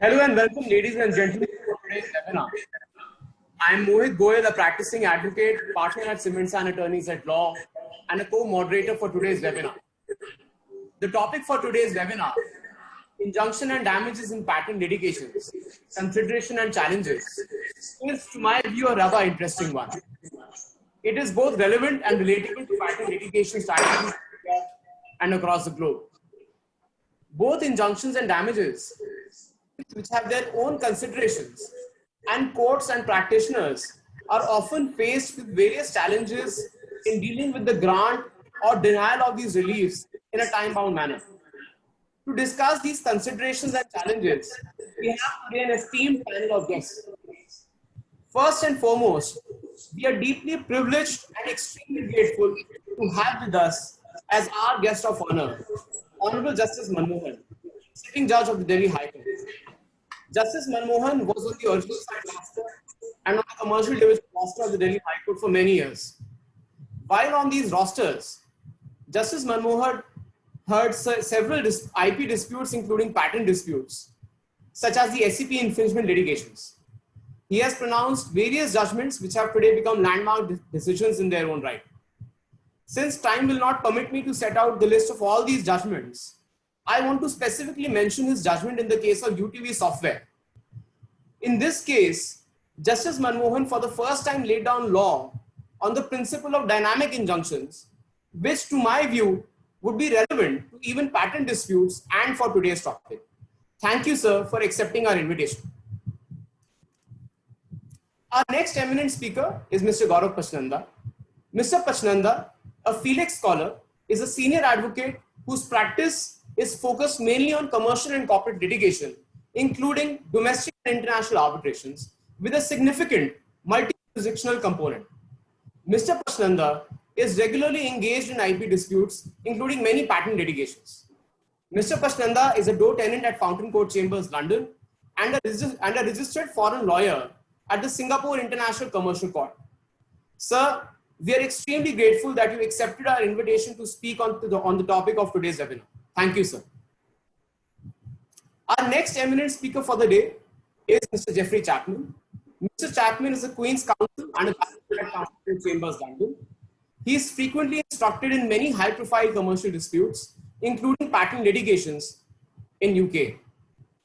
Hello and welcome, ladies and gentlemen, to today's webinar. I am Mohit Goel, a practicing advocate, partner at Sidhant Attorneys at Law, and a co-moderator for today's webinar. The topic for today's webinar: injunction and damages in patent litigations, consideration and challenges, is, to my view, a rather interesting one. It is both relevant and relatable to patent litigation strategies and across the globe. Both injunctions and damages, which have their own considerations, and courts and practitioners are often faced with various challenges in dealing with the grant or denial of these reliefs in a time-bound manner. To discuss these considerations and challenges, we have today an esteemed panel of guests. First and foremost, we are deeply privileged and extremely grateful to have with us as our guest of honor, Honorable Justice Manmohan, sitting judge of the Delhi High Court. Justice Manmohan was on the original side roster and on the commercial division roster of the Delhi High Court for many years. While on these rosters, Justice Manmohan heard several IP disputes, including patent disputes, such as the SEP infringement litigations. He has pronounced various judgments which have today become landmark decisions in their own right. Since time will not permit me to set out the list of all these judgments, I want to specifically mention his judgment in the case of UTV software. In this case, Justice Manmohan for the first time laid down law on the principle of dynamic injunctions, which to my view would be relevant to even patent disputes and for today's topic. Thank you, sir, for accepting our invitation. Our next eminent speaker is Mr. Gaurav Pachnanda. Mr. Pachnanda, a Felix scholar, is a senior advocate whose practice is focused mainly on commercial and corporate litigation, including domestic and international arbitrations, with a significant multi-jurisdictional component. Mr. Pachnanda is regularly engaged in IP disputes, including many patent litigations. Mr. Pachnanda is a door tenant at Fountain Court Chambers, London, and a registered foreign lawyer at the Singapore International Commercial Court. Sir, we are extremely grateful that you accepted our invitation to speak on the topic of today's webinar. Thank you, sir. Our next eminent speaker for the day is Mr. Jeffrey Chapman. Mr. Chapman is a Queen's Counsel and a Barrister at Fountain Court Chambers, London. He is frequently instructed in many high-profile commercial disputes, including patent litigations in UK.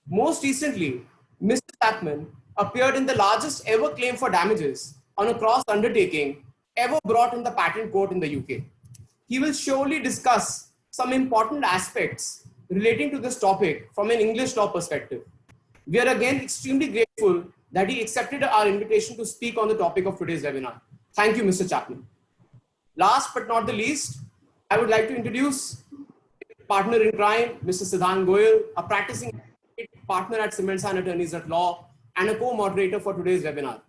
Most recently, Mr. Chapman appeared in the largest ever claim for damages on a cross undertaking ever brought in the patent court in the UK. He will surely discuss some important aspects relating to this topic from an English law perspective. We are again extremely grateful that he accepted our invitation to speak on the topic of today's webinar. Thank you, Mr. Chapman. Last but not the least, I would like to introduce partner in crime, Mr. Sidhant Goel, a practicing partner at Sidhant Attorneys at Law and a co-moderator for today's webinar.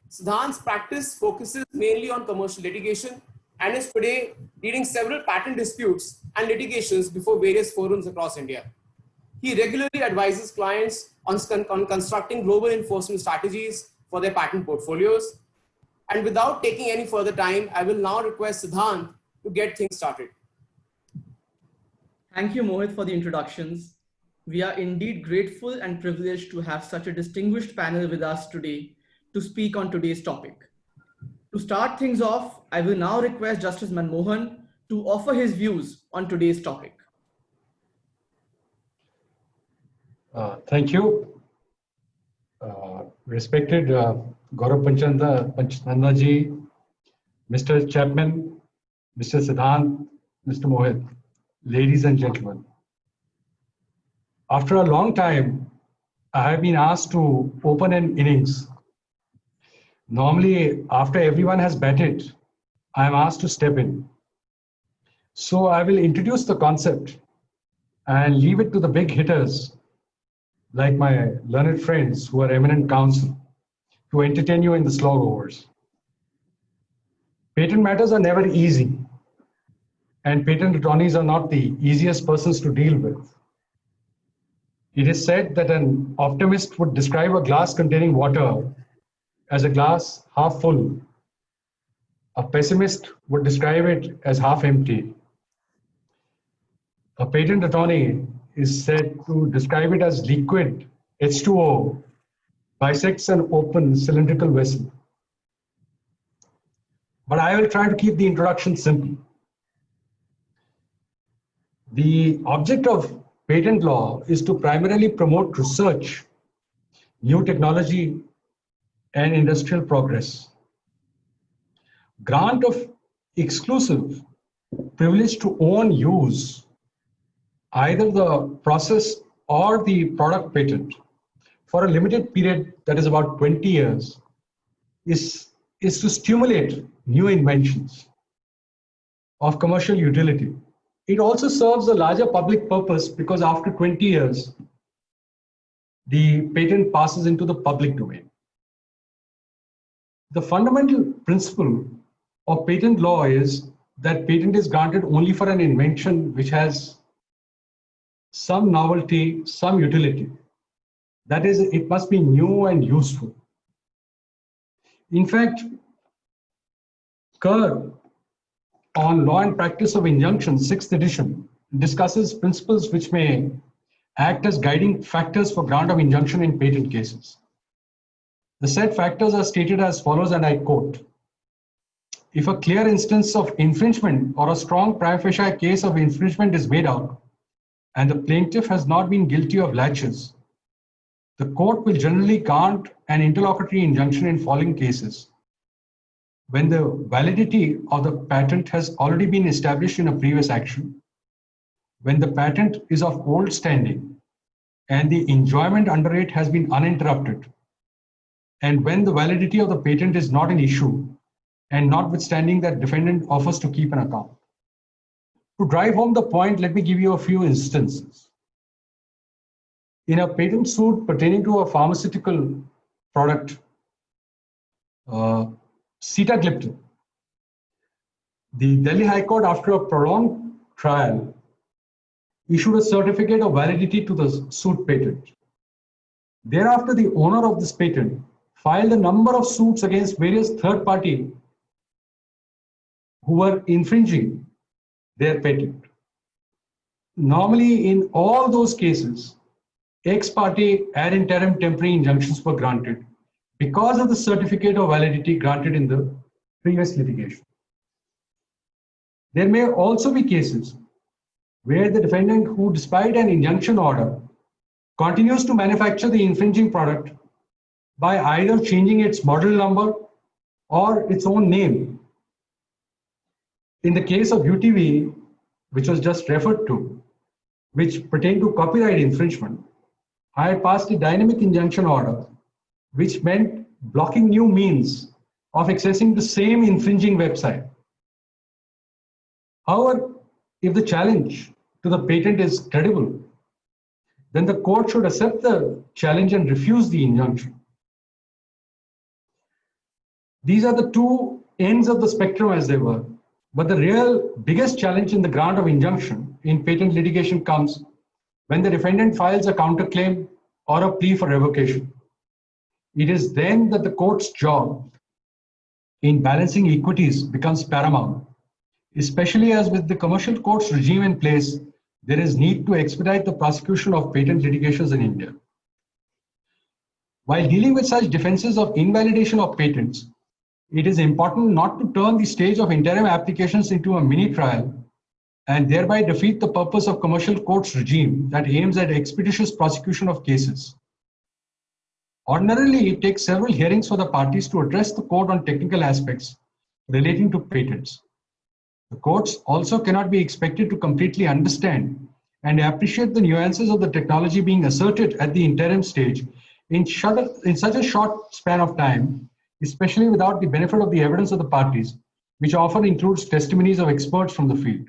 Sidhant's practice focuses mainly on commercial litigation and is today leading several patent disputes and litigations before various forums across India. He regularly advises clients on constructing global enforcement strategies for their patent portfolios. And without taking any further time, I will now request Sidhant to get things started. Thank you, Mohit, for the introductions. We are indeed grateful and privileged to have such a distinguished panel with us today to speak on today's topic. To start things off, I will now request Justice Manmohan to offer his views on today's topic. Thank you. Respected Gaurav Pachnanda ji, Mr. Chapman, Mr. Sidhant, Mr. Mohit, ladies and gentlemen. After a long time, I have been asked to open an innings. Normally, after everyone has batted, I am asked to step in. So I will introduce the concept and leave it to the big hitters, like my learned friends who are eminent counsel, to entertain you in the slog overs. Patent matters are never easy, and patent attorneys are not the easiest persons to deal with. It is said that an optimist would describe a glass containing water as a glass half full. A pessimist would describe it as half empty. A patent attorney is said to describe it as liquid H2O bisects an open cylindrical vessel. But I will try to keep the introduction simple. The object of patent law is to primarily promote research, new technology, and industrial progress. Grant of exclusive privilege to own, use either the process or the product patent for a limited period, that is about 20 years, is to stimulate new inventions of commercial utility. It also serves a larger public purpose because after 20 years, the patent passes into the public domain. The fundamental principle of patent law is that patent is granted only for an invention which has some novelty, some utility. That is, it must be new and useful. In fact, Kerr on Law and Practice of Injunctions, 6th edition, discusses principles which may act as guiding factors for grant of injunction in patent cases. The said factors are stated as follows, and I quote: if a clear instance of infringement or a strong prima facie case of infringement is made out, and the plaintiff has not been guilty of laches, the court will generally grant an interlocutory injunction in following cases: when the validity of the patent has already been established in a previous action, when the patent is of old standing and the enjoyment under it has been uninterrupted, and when the validity of the patent is not an issue, and notwithstanding that defendant offers to keep an account. To drive home the point, let me give you a few instances. In a patent suit pertaining to a pharmaceutical product, sitagliptin, the Delhi High Court, after a prolonged trial, issued a certificate of validity to the suit patent. Thereafter, the owner of this patent filed a number of suits against various third parties who were infringing their patent. Normally, in all those cases, ex parte ad interim temporary injunctions were granted because of the certificate of validity granted in the previous litigation. There may also be cases where the defendant, who despite an injunction order continues to manufacture the infringing product by either changing its model number or its own name. In the case of UTV, which was just referred to, which pertained to copyright infringement, I had passed a dynamic injunction order, which meant blocking new means of accessing the same infringing website. However, if the challenge to the patent is credible, then the court should accept the challenge and refuse the injunction. These are the two ends of the spectrum, as they were. But the real biggest challenge in the grant of injunction in patent litigation comes when the defendant files a counterclaim or a plea for revocation. It is then that the court's job in balancing equities becomes paramount, especially as with the commercial courts regime in place, there is need to expedite the prosecution of patent litigations in India. While dealing with such defenses of invalidation of patents, it is important not to turn the stage of interim applications into a mini trial and thereby defeat the purpose of commercial courts regime that aims at expeditious prosecution of cases. Ordinarily, it takes several hearings for the parties to address the court on technical aspects relating to patents. The courts also cannot be expected to completely understand and appreciate the nuances of the technology being asserted at the interim stage in such a short span of time, especially without the benefit of the evidence of the parties, which often includes testimonies of experts from the field.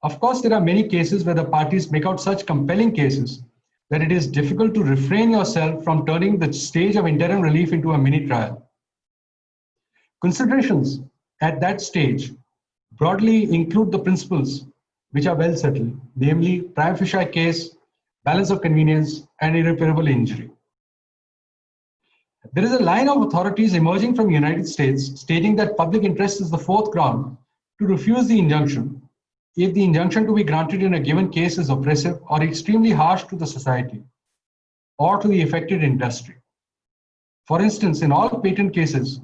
Of course, there are many cases where the parties make out such compelling cases that it is difficult to refrain yourself from turning the stage of interim relief into a mini trial. Considerations at that stage broadly include the principles which are well settled, namely prima facie case, balance of convenience, and irreparable injury. There is a line of authorities emerging from the United States stating that public interest is the fourth ground to refuse the injunction if the injunction to be granted in a given case is oppressive or extremely harsh to the society. or to the affected industry. For instance, in all patent cases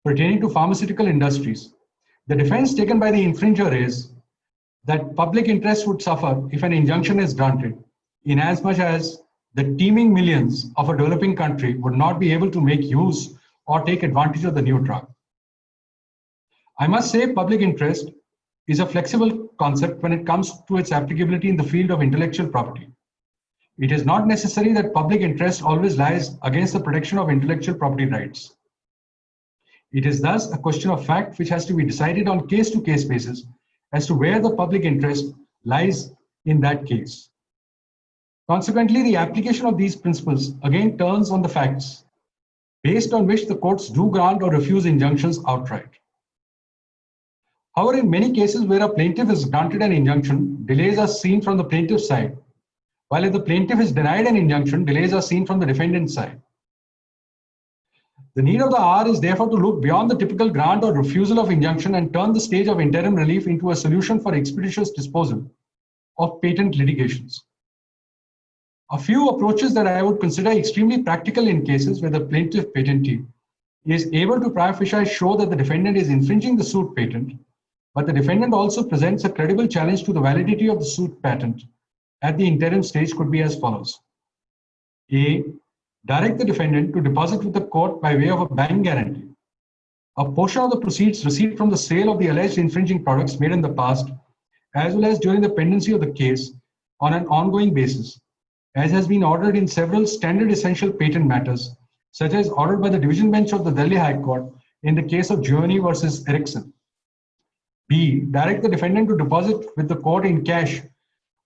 pertaining to pharmaceutical industries, the defense taken by the infringer is that public interest would suffer if an injunction is granted, inasmuch as the teeming millions of a developing country would not be able to make use or take advantage of the new drug. I must say public interest is a flexible concept when it comes to its applicability in the field of intellectual property. It is not necessary that public interest always lies against the protection of intellectual property rights. It is thus a question of fact which has to be decided on case-to-case basis as to where the public interest lies in that case. Consequently, the application of these principles again turns on the facts based on which the courts do grant or refuse injunctions outright. However, in many cases where a plaintiff is granted an injunction, delays are seen from the plaintiff's side, while if the plaintiff is denied an injunction, delays are seen from the defendant's side. The need of the hour is therefore to look beyond the typical grant or refusal of injunction and turn the stage of interim relief into a solution for expeditious disposal of patent litigations. A few approaches that I would consider extremely practical in cases where the plaintiff patentee is able to prima facie show that the defendant is infringing the suit patent, but the defendant also presents a credible challenge to the validity of the suit patent at the interim stage could be as follows. A. Direct the defendant to deposit with the court by way of a bank guarantee a portion of the proceeds received from the sale of the alleged infringing products made in the past, as well as during the pendency of the case on an ongoing basis, as has been ordered in several standard essential patent matters, such as ordered by the division bench of the Delhi High Court in the case of Giovanni versus Erickson. B. Direct the defendant to deposit with the court in cash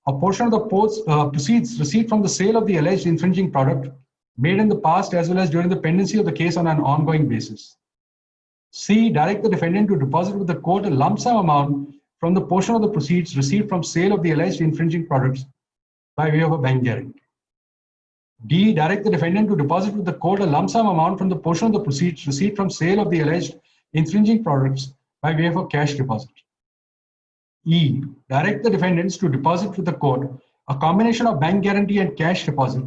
a portion of the proceeds received from the sale of the alleged infringing product made in the past as well as during the pendency of the case on an ongoing basis. C. Direct the defendant to deposit with the court a lump sum amount from the portion of the proceeds received from sale of the alleged infringing products by way of a bank guarantee. D. Direct the defendant to deposit with the court a lump sum amount from the portion of the proceeds received from sale of the alleged infringing products by way of a cash deposit. E. Direct the defendants to deposit with the court a combination of bank guarantee and cash deposit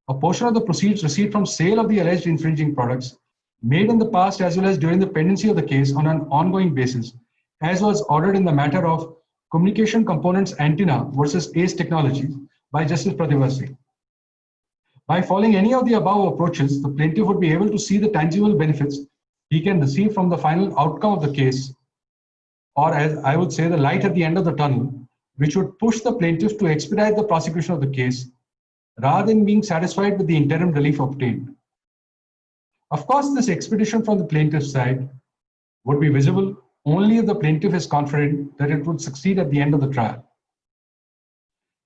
a portion of the proceeds received from sale of the alleged infringing products made in the past as well as during the pendency of the case on an ongoing basis, as was ordered in the matter of Communication Components Antenna versus Ace Technologies by Justice Pradivasi. By following any of the above approaches, the plaintiff would be able to see the tangible benefits he can receive from the final outcome of the case, or as I would say, the light at the end of the tunnel, which would push the plaintiff to expedite the prosecution of the case rather than being satisfied with the interim relief obtained. Of course, this expedition from the plaintiff's side would be visible only if the plaintiff is confident that it would succeed at the end of the trial.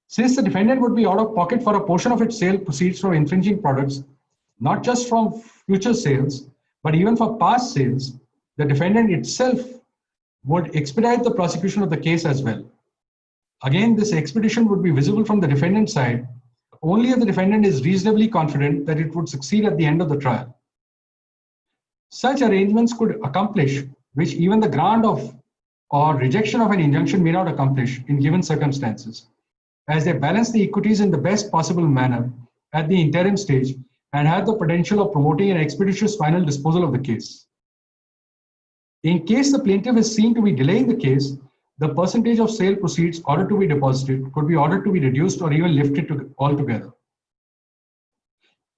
Since the defendant would be out of pocket for a portion of its sale proceeds from infringing products, not just from future sales, but even for past sales, the defendant itself would expedite the prosecution of the case as well. Again, this expedition would be visible from the defendant's side only if the defendant is reasonably confident that it would succeed at the end of the trial. Such arrangements could accomplish which even the grant of or rejection of an injunction may not accomplish in given circumstances, as they balance the equities in the best possible manner at the interim stage and have the potential of promoting an expeditious final disposal of the case. In case the plaintiff is seen to be delaying the case, the percentage of sale proceeds ordered to be deposited could be ordered to be reduced or even lifted altogether.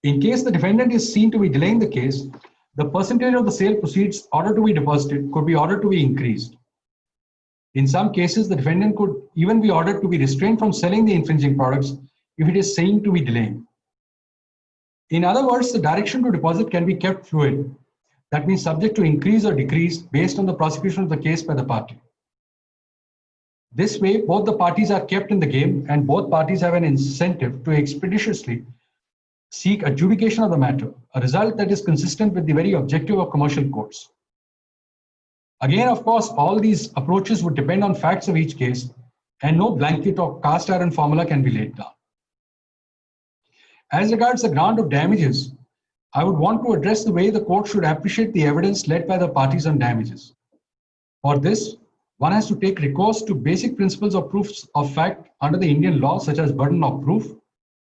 In case the defendant is seen to be delaying the case, the percentage of the sale proceeds ordered to be deposited could be ordered to be increased. In some cases, the defendant could even be ordered to be restrained from selling the infringing products if it is seen to be delaying. In other words, the direction to deposit can be kept fluid. That means subject to increase or decrease based on the prosecution of the case by the party. This way, both the parties are kept in the game and both parties have an incentive to expeditiously seek adjudication of the matter, a result that is consistent with the very objective of commercial courts. Again, of course, all these approaches would depend on facts of each case and no blanket or cast iron formula can be laid down. As regards the grant of damages, I would want to address the way the court should appreciate the evidence led by the parties on damages. For this, one has to take recourse to basic principles of proofs of fact under the Indian law, such as burden of proof,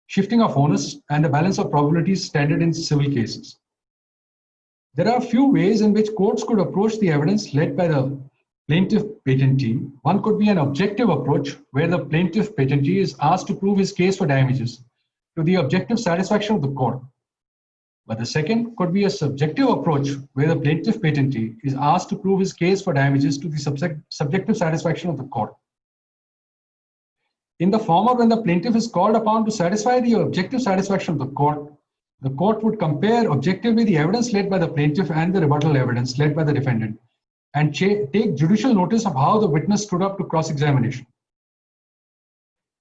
shifting of onus, and the balance of probabilities standard in civil cases. There are a few ways in which courts could approach the evidence led by the plaintiff patentee. One could be an objective approach, where the plaintiff patentee is asked to prove his case for damages to the objective satisfaction of the court. But the second could be a subjective approach, where the plaintiff patentee is asked to prove his case for damages to the subjective satisfaction of the court. In the former, when the plaintiff is called upon to satisfy the objective satisfaction of the court would compare objectively the evidence led by the plaintiff and the rebuttal evidence led by the defendant, and take judicial notice of how the witness stood up to cross-examination.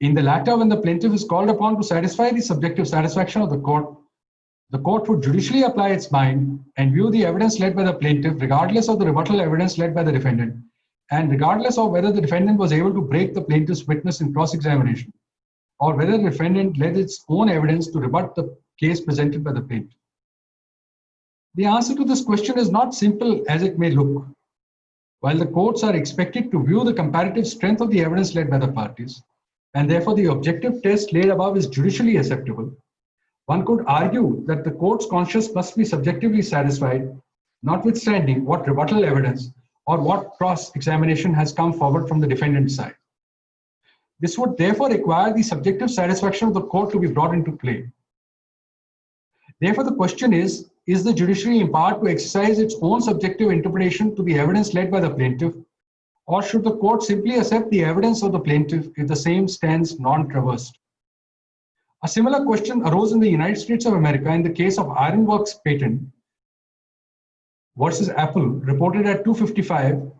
In the latter, when the plaintiff is called upon to satisfy the subjective satisfaction of the court would judicially apply its mind and view the evidence led by the plaintiff regardless of the rebuttal evidence led by the defendant, and regardless of whether the defendant was able to break the plaintiff's witness in cross-examination, or whether the defendant led its own evidence to rebut the case presented by the plaintiff. The answer to this question is not simple as it may look. While the courts are expected to view the comparative strength of the evidence led by the parties, and therefore the objective test laid above is judicially acceptable, one could argue that the court's conscience must be subjectively satisfied, notwithstanding what rebuttal evidence or what cross-examination has come forward from the defendant's side. This would therefore require the subjective satisfaction of the court to be brought into play. Therefore, the question is the judiciary empowered to exercise its own subjective interpretation to the evidence led by the plaintiff, or should the court simply accept the evidence of the plaintiff if the same stands non-traversed? A similar question arose in the United States of America in the case of Ironworks patent versus Apple, reported at 255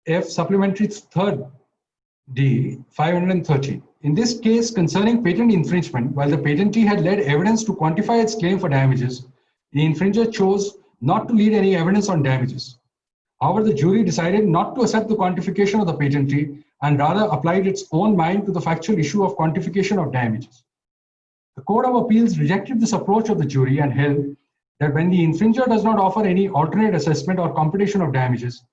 F supplementary 3rd D 530. In this case concerning patent infringement, while the patentee had led evidence to quantify its claim for damages, the infringer chose not to lead any evidence on damages. However, the jury decided not to accept the quantification of the patentee and rather applied its own mind to the factual issue of quantification of damages. The Court of Appeals rejected this approach of the jury and held that when the infringer does not offer any alternate assessment or computation of damages,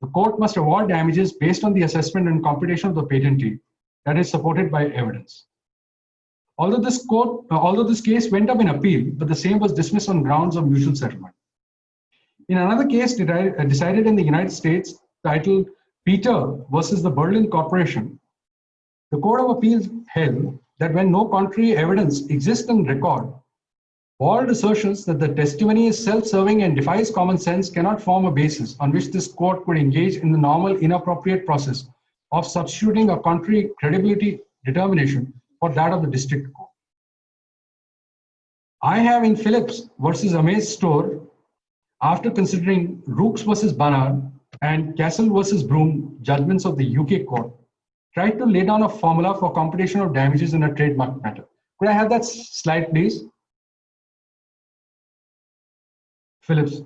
the court must award damages based on the assessment and computation of the patentee that is supported by evidence. Although this case went up in appeal, but the same was dismissed on grounds of mutual settlement. In another case decided in the United States, titled Peter versus the Berlin Corporation, the Court of Appeals held that when no contrary evidence exists on record, bald assertions that the testimony is self-serving and defies common sense cannot form a basis on which this court could engage in the normal inappropriate process of substituting a contrary credibility determination for that of the district court. I have in Phillips versus Amaze Store, after considering Rooks versus Barnard and Castle versus Broom judgments of the UK court, tried to lay down a formula for computation of damages in a trademark matter. Could I have that slide, please? Phillips.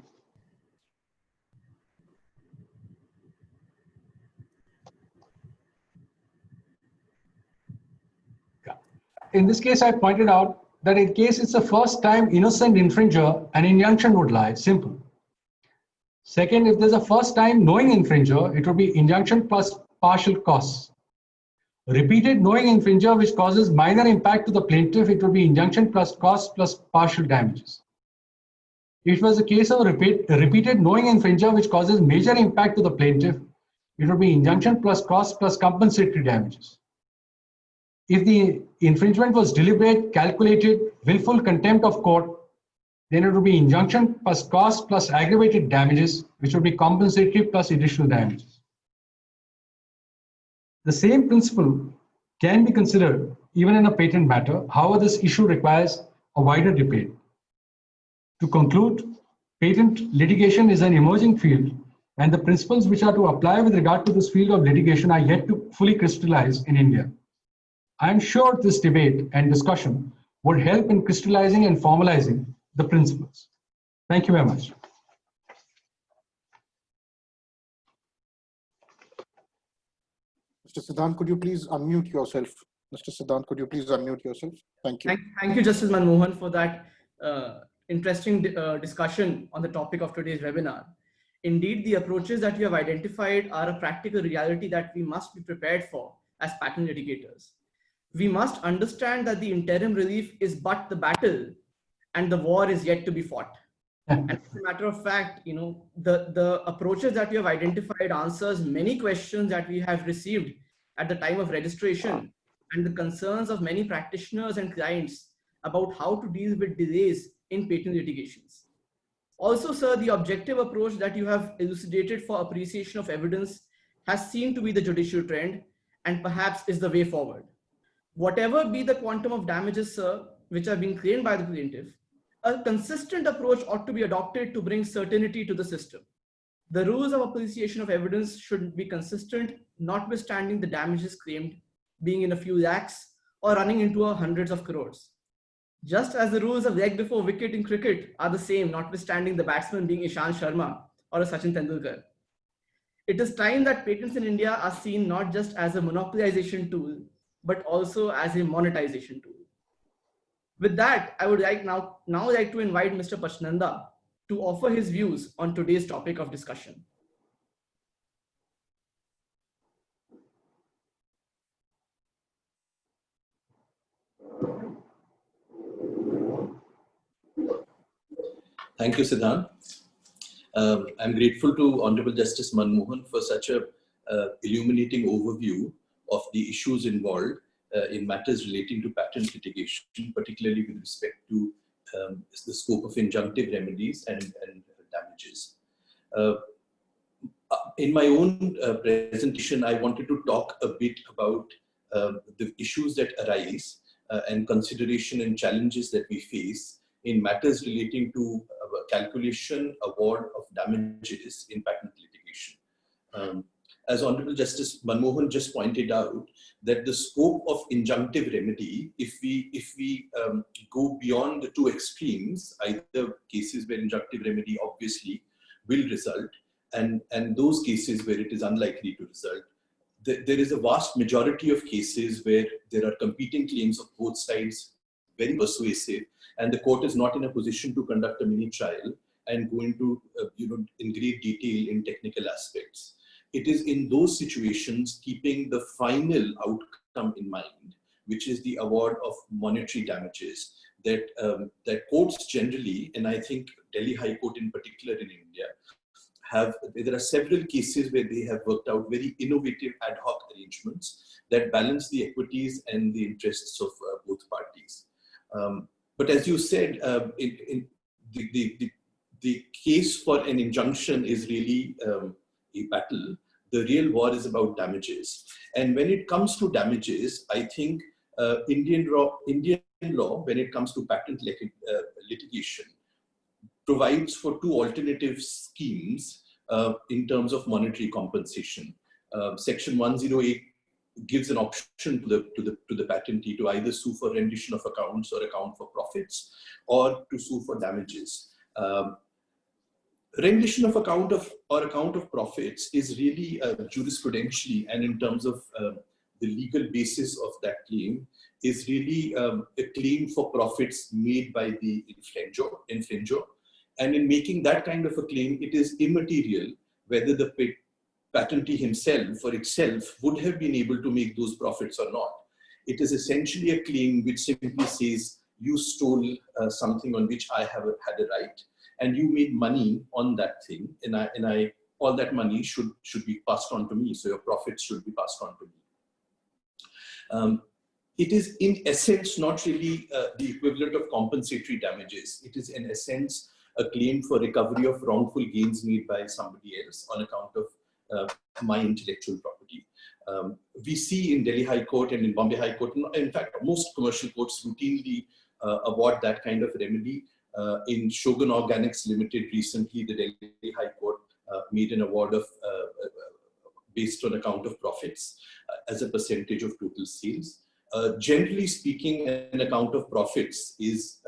In this case, I pointed out that in case it's a first time innocent infringer, an injunction would lie, simple. Second, if there's a first time knowing infringer, it would be injunction plus partial costs. Repeated knowing infringer which causes minor impact to the plaintiff, it would be injunction plus costs plus partial damages. If it was a case of a repeated knowing infringer which causes major impact to the plaintiff, it would be injunction plus costs plus compensatory damages. If the infringement was deliberate, calculated, willful contempt of court, then it would be injunction plus cost plus aggravated damages, which would be compensatory plus additional damages. The same principle can be considered even in a patent matter. However, this issue requires a wider debate. To conclude, patent litigation is an emerging field, and the principles which are to apply with regard to this field of litigation are yet to fully crystallize in India. I am sure this debate and discussion would help in crystallizing and formalizing the principles. Thank you very much. Mr. Sidhant, could you please unmute yourself? Mr. Sidhant, could you please unmute yourself? Thank you. Thank you, Justice Manmohan, for that interesting discussion on the topic of today's webinar. Indeed, the approaches that you have identified are a practical reality that we must be prepared for as patent litigators. We must understand that the interim relief is but the battle and the war is yet to be fought. And as a matter of fact, the approaches that we have identified answers many questions that we have received at the time of registration and the concerns of many practitioners and clients about how to deal with delays in patent litigations. Also, sir, the objective approach that you have elucidated for appreciation of evidence has seemed to be the judicial trend and perhaps is the way forward. Whatever be the quantum of damages, sir, which are being claimed by the plaintiff, a consistent approach ought to be adopted to bring certainty to the system. The rules of appreciation of evidence should be consistent, notwithstanding the damages claimed being in a few lakhs or running into hundreds of crores. Just as the rules of leg before wicket in cricket are the same, notwithstanding the batsman being Ishant Sharma or a Sachin Tendulkar. It is time that patents in India are seen not just as a monopolization tool, but also as a monetization tool. With that, I would now like to invite Mr. Pachnanda to offer his views on today's topic of discussion. Thank you, Sidhant. I'm grateful to Honorable Justice Manmohan for such a illuminating overview of the issues involved in matters relating to patent litigation, particularly with respect to the scope of injunctive remedies and damages. In my own presentation, I wanted to talk a bit about the issues that arise and consideration and challenges that we face in matters relating to calculation, award of damages in patent litigation. As Honorable Justice Manmohan just pointed out, that the scope of injunctive remedy, if we go beyond the two extremes, either cases where injunctive remedy obviously will result, and those cases where it is unlikely to result, there is a vast majority of cases where there are competing claims of both sides, very persuasive, and the court is not in a position to conduct a mini trial and go into in great detail in technical aspects. It is in those situations, keeping the final outcome in mind, which is the award of monetary damages, that courts generally, and I think Delhi High Court in particular in India, there are several cases where they have worked out very innovative ad hoc arrangements that balance the equities and the interests of both parties. But as you said, the case for an injunction is really a battle. The real war is about damages. And when it comes to damages, I think Indian law, when it comes to patent litigation, provides for two alternative schemes in terms of monetary compensation. Section 108 gives an option to the patentee to either sue for rendition of accounts or account for profits, or to sue for damages. Rendition of account of profits is really jurisprudentially, and in terms of the legal basis of that claim, is really a claim for profits made by the infringer. And in making that kind of a claim, it is immaterial whether the patentee himself or itself would have been able to make those profits or not. It is essentially a claim which simply says, you stole something on which I have had a right, and you made money on that thing, and all that money should be passed on to me, so your profits should be passed on to me. It is in essence not really the equivalent of compensatory damages. It is in essence a claim for recovery of wrongful gains made by somebody else on account of my intellectual property. We see in Delhi High Court and in Bombay High Court, in fact, most commercial courts routinely award that kind of remedy. In Shogun Organics Limited recently, the Delhi High Court made an award of based on account of profits as a percentage of total sales. Generally speaking, an account of profits is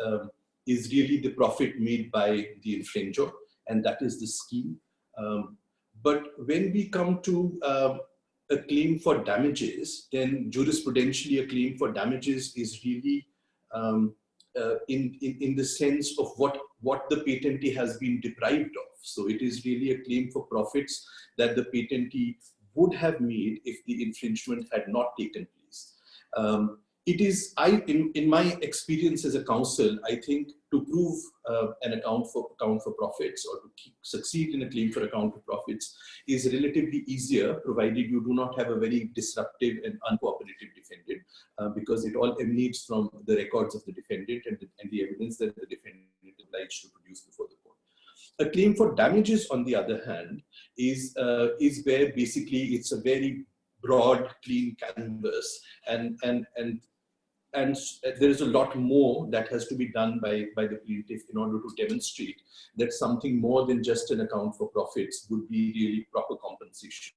really the profit made by the infringer, and that is the scheme. But when we come to a claim for damages, then jurisprudentially a claim for damages is really in the sense of what the patentee has been deprived of. So it is really a claim for profits that the patentee would have made if the infringement had not taken place. It is, in my experience as a counsel, I think to prove an account for profits, or to succeed in a claim for account for profits, is relatively easier, provided you do not have a very disruptive and uncooperative defendant, because it all emanates from the records of the defendant and the evidence that the defendant is obliged to produce before the court. A claim for damages, on the other hand, is where basically it's a very broad, clean canvas, and there is a lot more that has to be done by the plaintiff in order to demonstrate that something more than just an account for profits would be really proper compensation.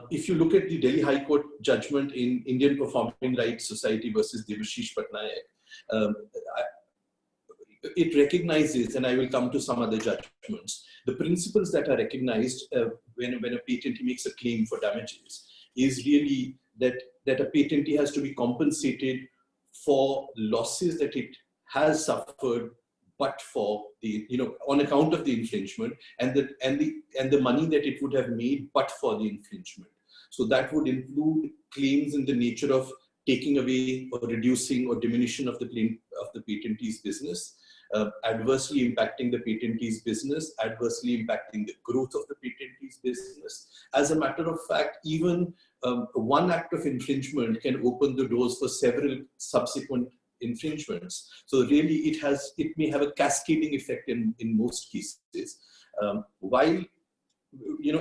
If you look at the Delhi High Court judgment in Indian Performing Rights Society versus Devashish Patnaik, it recognizes, and I will come to some other judgments, the principles that are recognized when a patentee makes a claim for damages is really that a patentee has to be compensated for losses that it has suffered, but for the, on account of the infringement, and the money that it would have made but for the infringement. So that would include claims in the nature of taking away or reducing or diminution of the patentee's business, adversely impacting the patentee's business, adversely impacting the growth of the patentee's business. As a matter of fact, even one act of infringement can open the doors for several subsequent infringements. So really, it may have a cascading effect in most cases. While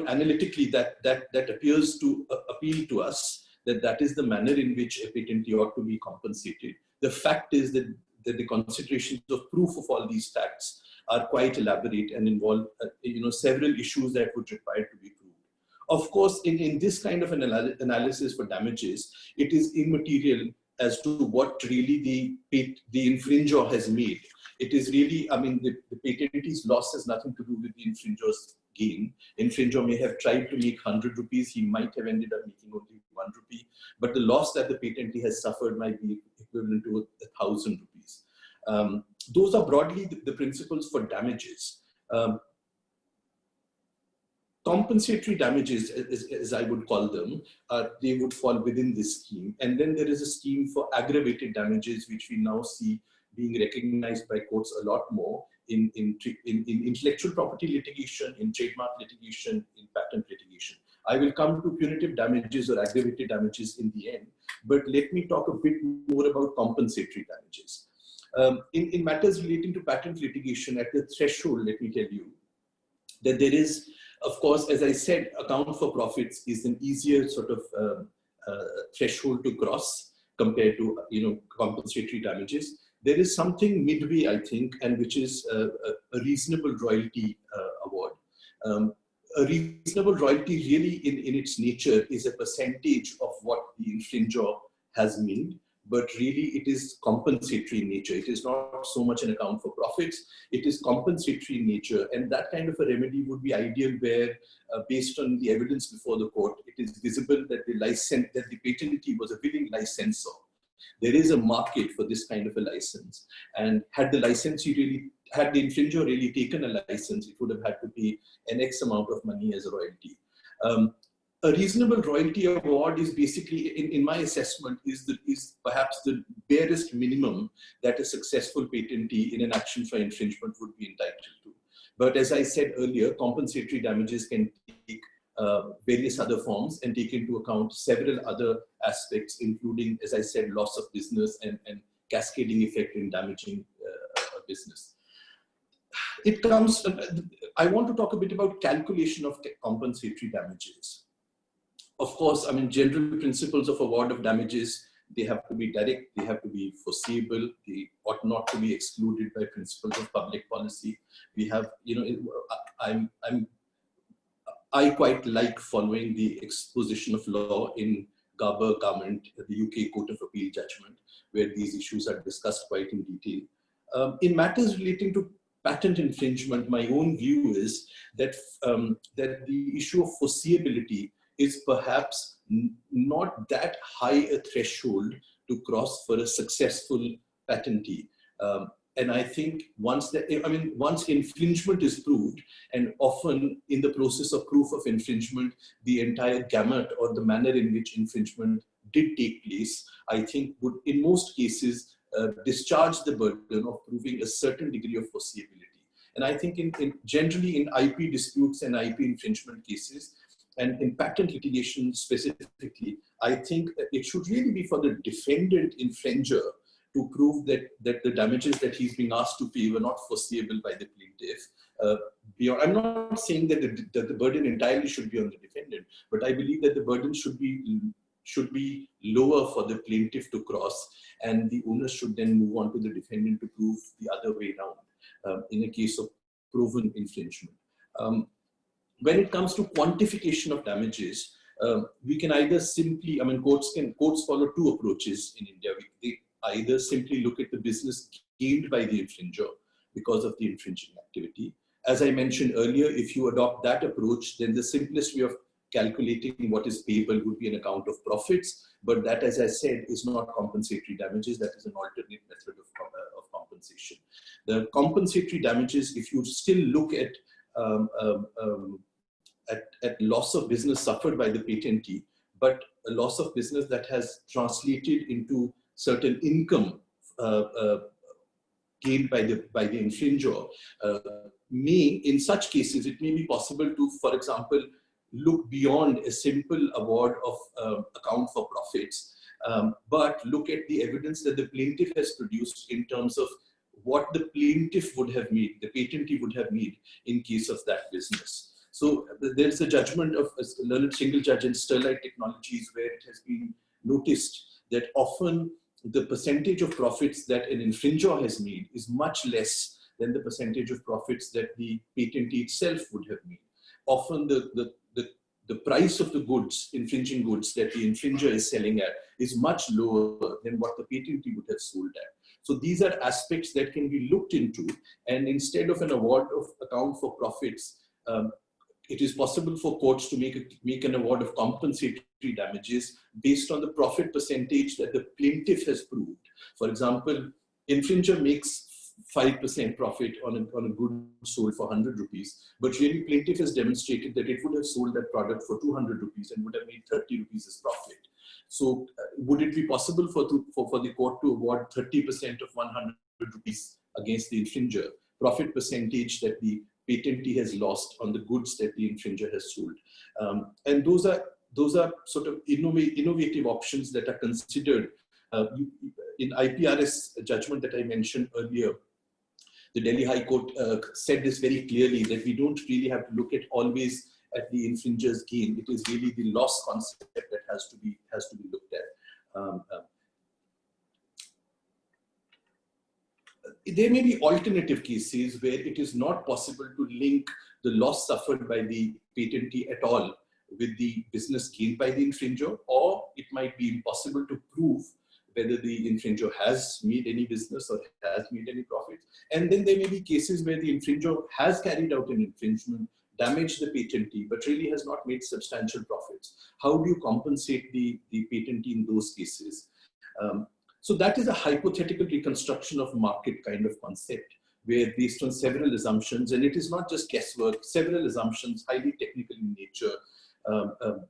analytically that appears to appeal to us, that is the manner in which a patentee ought to be compensated. The fact is that the considerations of proof of all these facts are quite elaborate and involve several issues that would require to be proved. Of course, in this kind of an analysis for damages, it is immaterial as to what really the infringer has made. It is really, the patentee's loss has nothing to do with the infringer's gain. Infringer may have tried to make 100 rupees, he might have ended up making only 1 rupee, but the loss that the patentee has suffered might be equivalent to 1,000 rupees. Those are broadly the principles for damages. Compensatory damages, as I would call them, they would fall within this scheme. And then there is a scheme for aggravated damages, which we now see being recognized by courts a lot more in intellectual property litigation, in trademark litigation, in patent litigation. I will come to punitive damages or aggravated damages in the end, but let me talk a bit more about compensatory damages. In matters relating to patent litigation, at the threshold, let me tell you that there is, of course, as I said, account for profits is an easier sort of threshold to cross compared to compensatory damages. There is something midway, I think, and which is a reasonable royalty award. A reasonable royalty really in its nature is a percentage of what the infringer has made, but really it is compensatory in nature. It is not so much an account for profits, it is compensatory in nature, and that kind of a remedy would be ideal where, based on the evidence before the court, it is visible that the patentee was a willing licensor. There is a market for this kind of a license, and had the infringer really taken a license, it would have had to pay an X amount of money as a royalty. A reasonable royalty award is basically, in my assessment, is perhaps the barest minimum that a successful patentee in an action for infringement would be entitled to. But as I said earlier, compensatory damages can take various other forms and take into account several other aspects, including, as I said, loss of business and cascading effect in damaging a business. I want to talk a bit about calculation of compensatory damages. Of course, general principles of award of damages, they have to be direct, they have to be foreseeable, they ought not to be excluded by principles of public policy. We have, I quite like following the exposition of law in Garber Government, the UK Court of Appeal judgment, where these issues are discussed quite in detail. In matters relating to patent infringement, my own view is that, that the issue of foreseeability is perhaps not that high a threshold to cross for a successful patentee. And I think once infringement is proved, and often in the process of proof of infringement, the entire gamut or the manner in which infringement did take place, I think would in most cases discharge the burden of proving a certain degree of foreseeability. And I think generally in IP disputes and IP infringement cases, and in patent litigation specifically, I think it should really be for the defendant infringer to prove that the damages that he's being asked to pay were not foreseeable by the plaintiff. I'm not saying that the burden entirely should be on the defendant, but I believe that the burden should be lower for the plaintiff to cross, and the onus should then move on to the defendant to prove the other way around in a case of proven infringement. When it comes to quantification of damages, we can either simply, courts follow two approaches in India. They either simply look at the business gained by the infringer because of the infringing activity. As I mentioned earlier, if you adopt that approach, then the simplest way of calculating what is payable would be an account of profits. But that, as I said, is not compensatory damages. That is an alternate method of compensation. The compensatory damages, if you still look at loss of business suffered by the patentee, but a loss of business that has translated into certain income gained by the infringer, in such cases, it may be possible to, for example, look beyond a simple award of account for profits, but look at the evidence that the plaintiff has produced in terms of what the plaintiff would have made, the patentee would have made in case of that business. So there's a judgment of a learned single judge in Sterlite Technologies where it has been noticed that often the percentage of profits that an infringer has made is much less than the percentage of profits that the patentee itself would have made. Often the price of the goods, infringing goods that the infringer is selling at is much lower than what the patentee would have sold at. So these are aspects that can be looked into, and instead of an award of account for profits, it is possible for courts to make an award of compensatory damages based on the profit percentage that the plaintiff has proved. For example, infringer makes 5% profit on a good sold for 100 rupees, but really plaintiff has demonstrated that it would have sold that product for 200 rupees and would have made 30 rupees as profit. So would it be possible for the court to award 30% of 100 rupees against the infringer, profit percentage that the patentee has lost on the goods that the infringer has sold? And those are sort of innovative options that are considered. In IPRS judgment that I mentioned earlier, the Delhi High Court said this very clearly, that we don't really have to look at always at the infringer's gain. It is really the loss concept that has to be looked at. There may be alternative cases where it is not possible to link the loss suffered by the patentee at all with the business gained by the infringer, or it might be impossible to prove whether the infringer has made any business or has made any profit. And then there may be cases where the infringer has carried out an infringement, damaged the patentee, but really has not made substantial profits. How do you compensate the patentee in those cases? So that is a hypothetical reconstruction of market kind of concept, where based on several assumptions, and it is not just guesswork, several assumptions, highly technical in nature,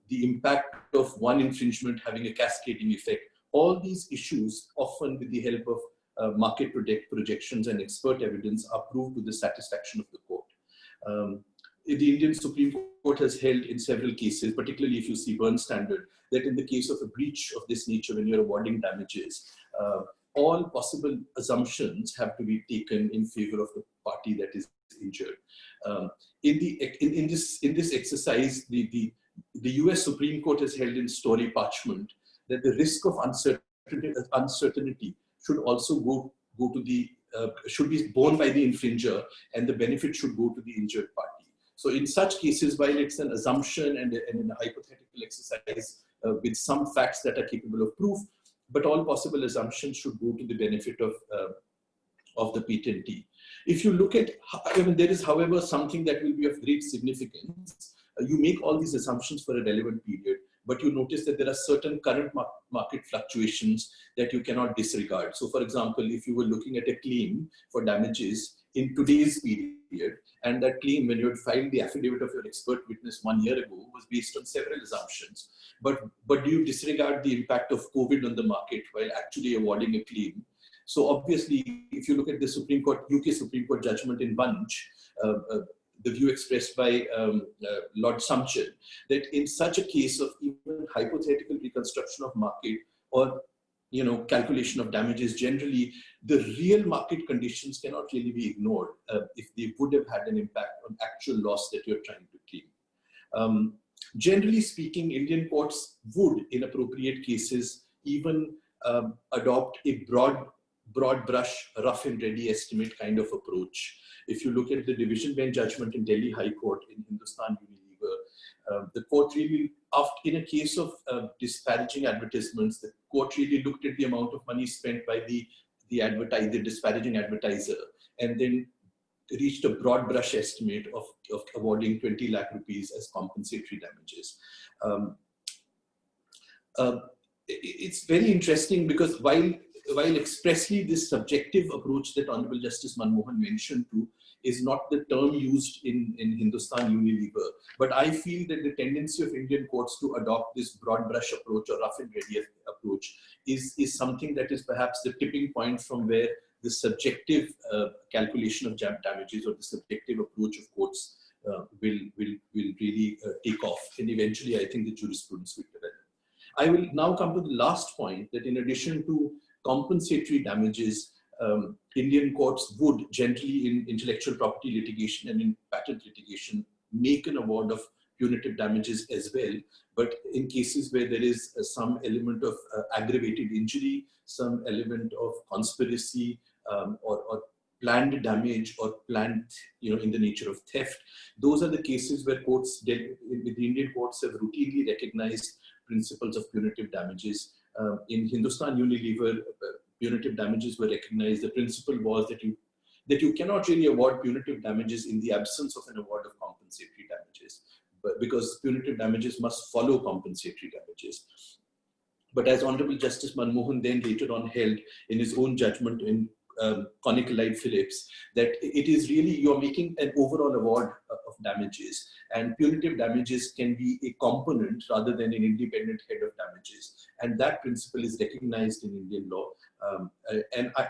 the impact of one infringement having a cascading effect, all these issues, often with the help of market projections and expert evidence, are proved to the satisfaction of the court. The Indian Supreme Court has held in several cases, particularly if you see Berne standard, that in the case of a breach of this nature, when you're awarding damages, all possible assumptions have to be taken in favor of the party that is injured. In this exercise, the US Supreme Court has held in Story Parchment that the risk of uncertainty should also go to the should be borne by the infringer, and the benefit should go to the injured party. So in such cases, while it's an assumption and a hypothetical exercise with some facts that are capable of proof, but all possible assumptions should go to the benefit of the patentee. If you look at, there is, however, something that will be of great significance. You make all these assumptions for a relevant period, but you notice that there are certain current market fluctuations that you cannot disregard. So for example, if you were looking at a claim for damages in today's period. And that claim, when you had filed the affidavit of your expert witness 1 year ago, was based on several assumptions. But do you disregard the impact of COVID on the market while actually awarding a claim? So obviously, if you look at the Supreme Court, UK Supreme Court judgment in Bunch, the view expressed by Lord Sumption, that in such a case of even hypothetical reconstruction of market or calculation of damages, generally the real market conditions cannot really be ignored if they would have had an impact on actual loss that you're trying to claim. Generally speaking, Indian courts would, in appropriate cases, even adopt a broad brush, rough and ready estimate kind of approach. If you look at the division bench judgment in Delhi High Court in Hindustan Unilever, the court really, in a case of disparaging advertisements, the court really looked at the amount of money spent by the disparaging advertiser, and then reached a broad brush estimate of awarding 20 lakh rupees as compensatory damages. It's very interesting because while expressly this subjective approach that Honorable Justice Manmohan mentioned to is not the term used in Hindustan Unilever, but I feel that the tendency of Indian courts to adopt this broad brush approach or rough and ready approach is something that is perhaps the tipping point from where the subjective calculation of damages or the subjective approach of courts will really take off, and eventually I think the jurisprudence will develop. I will now come to the last point, that in addition to compensatory damages, Indian courts would generally in intellectual property litigation and in patent litigation make an award of punitive damages as well. But in cases where there is some element of aggravated injury, some element of conspiracy or planned damage or planned, in the nature of theft, those are the cases where courts, the Indian courts have routinely recognized principles of punitive damages. In Hindustan Unilever, punitive damages were recognized. The principle was that you cannot really award punitive damages in the absence of an award of compensatory damages, because punitive damages must follow compensatory damages. But as Honorable Justice Manmohan then later on held in his own judgment in Conical Light Phillips, that it is really, you're making an overall award of damages, and punitive damages can be a component rather than an independent head of damages. And that principle is recognized in Indian law.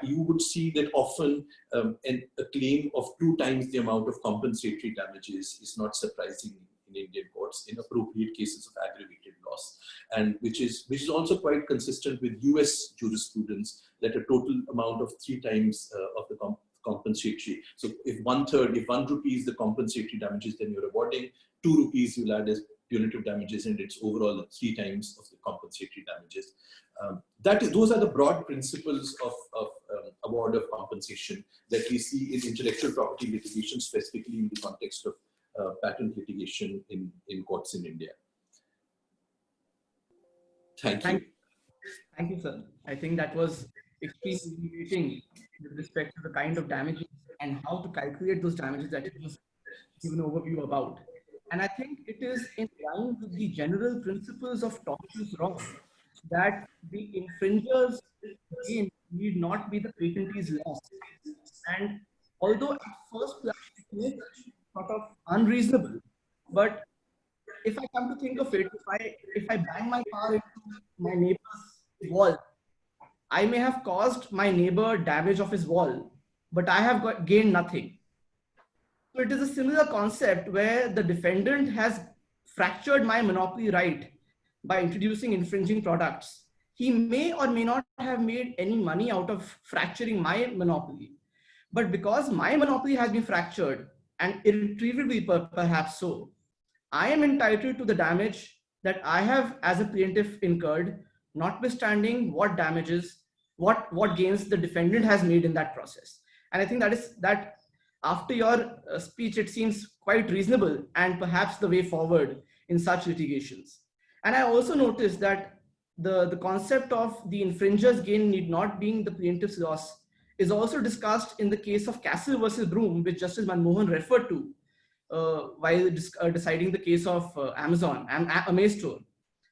You would see that often a claim of 2 times the amount of compensatory damages is not surprising in Indian courts in appropriate cases of aggravated loss, and which is also quite consistent with US jurisprudence, that a total amount of 3 times of the compensatory. So if 1/3, if 1 rupee is the compensatory damages, then you're awarding 2 rupees you'll add as punitive damages, and it's overall 3 times of the compensatory damages. Those are the broad principles of award of compensation that we see in intellectual property litigation, specifically in the context of patent litigation in courts in India. Thank you. Thank you, sir. I think that was extremely illuminating with respect to the kind of damages and how to calculate those damages that you just give an overview about. And I think it is in line with the general principles of tortious law that the infringer's gain need not be the patentee's loss. And although at first glance it may sort of unreasonable, but if I come to think of it, if I bang my car into my neighbor's wall, I may have caused my neighbor damage of his wall, but I have gained nothing. So it is a similar concept where the defendant has fractured my monopoly right by introducing infringing products. He may or may not have made any money out of fracturing my monopoly, but because my monopoly has been fractured, and irretrievably perhaps so, I am entitled to the damage that I have as a plaintiff incurred, notwithstanding what damages, what gains the defendant has made in that process. And I think that after your speech, it seems quite reasonable and perhaps the way forward in such litigations. And I also noticed that the concept of the infringer's gain need not being the plaintiff's loss is also discussed in the case of Castle versus Broom, which Justice Manmohan referred to while deciding the case of Amazon, Amazon.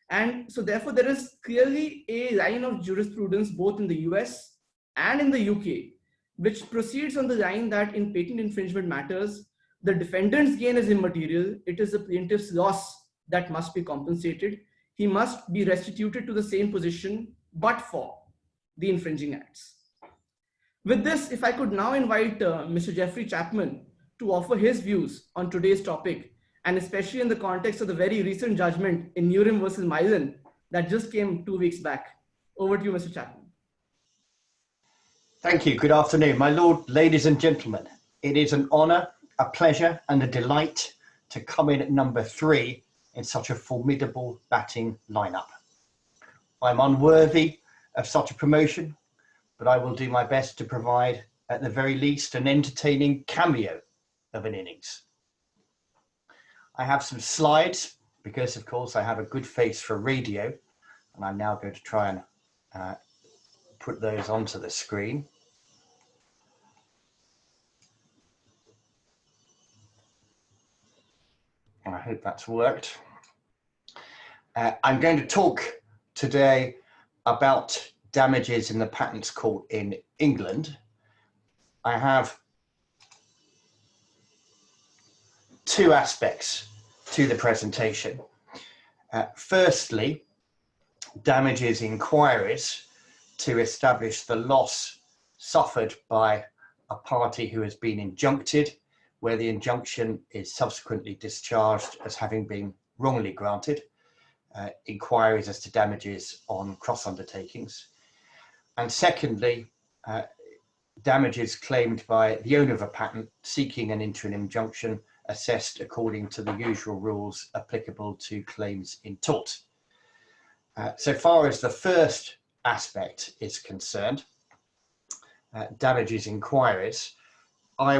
And so therefore there is clearly a line of jurisprudence both in the US and in the UK which proceeds on the line that in patent infringement matters, the defendant's gain is immaterial. It is the plaintiff's loss that must be compensated. He must be restituted to the same position, but for the infringing acts. With this, if I could now invite Mr. Jeffrey Chapman to offer his views on today's topic, and especially in the context of the very recent judgment in Nurim versus Milan that just came 2 weeks back. Over to you, Mr. Chapman. Thank you. Good afternoon, my lord, ladies and gentlemen. It is an honour, a pleasure and a delight to come in at number 3 in such a formidable batting lineup. I'm unworthy of such a promotion, but I will do my best to provide, at the very least, an entertaining cameo of an innings. I have some slides because, of course, I have a good face for radio, and I'm now going to try and put those onto the screen. And I hope that's worked. I'm going to talk today about damages in the Patents Court in England. I have 2 aspects to the presentation. Firstly, damages inquiries to establish the loss suffered by a party who has been injuncted, where the injunction is subsequently discharged as having been wrongly granted, inquiries as to damages on cross undertakings. And secondly, damages claimed by the owner of a patent seeking an interim injunction assessed according to the usual rules applicable to claims in tort. So far as the first aspect is concerned, damages inquiries, I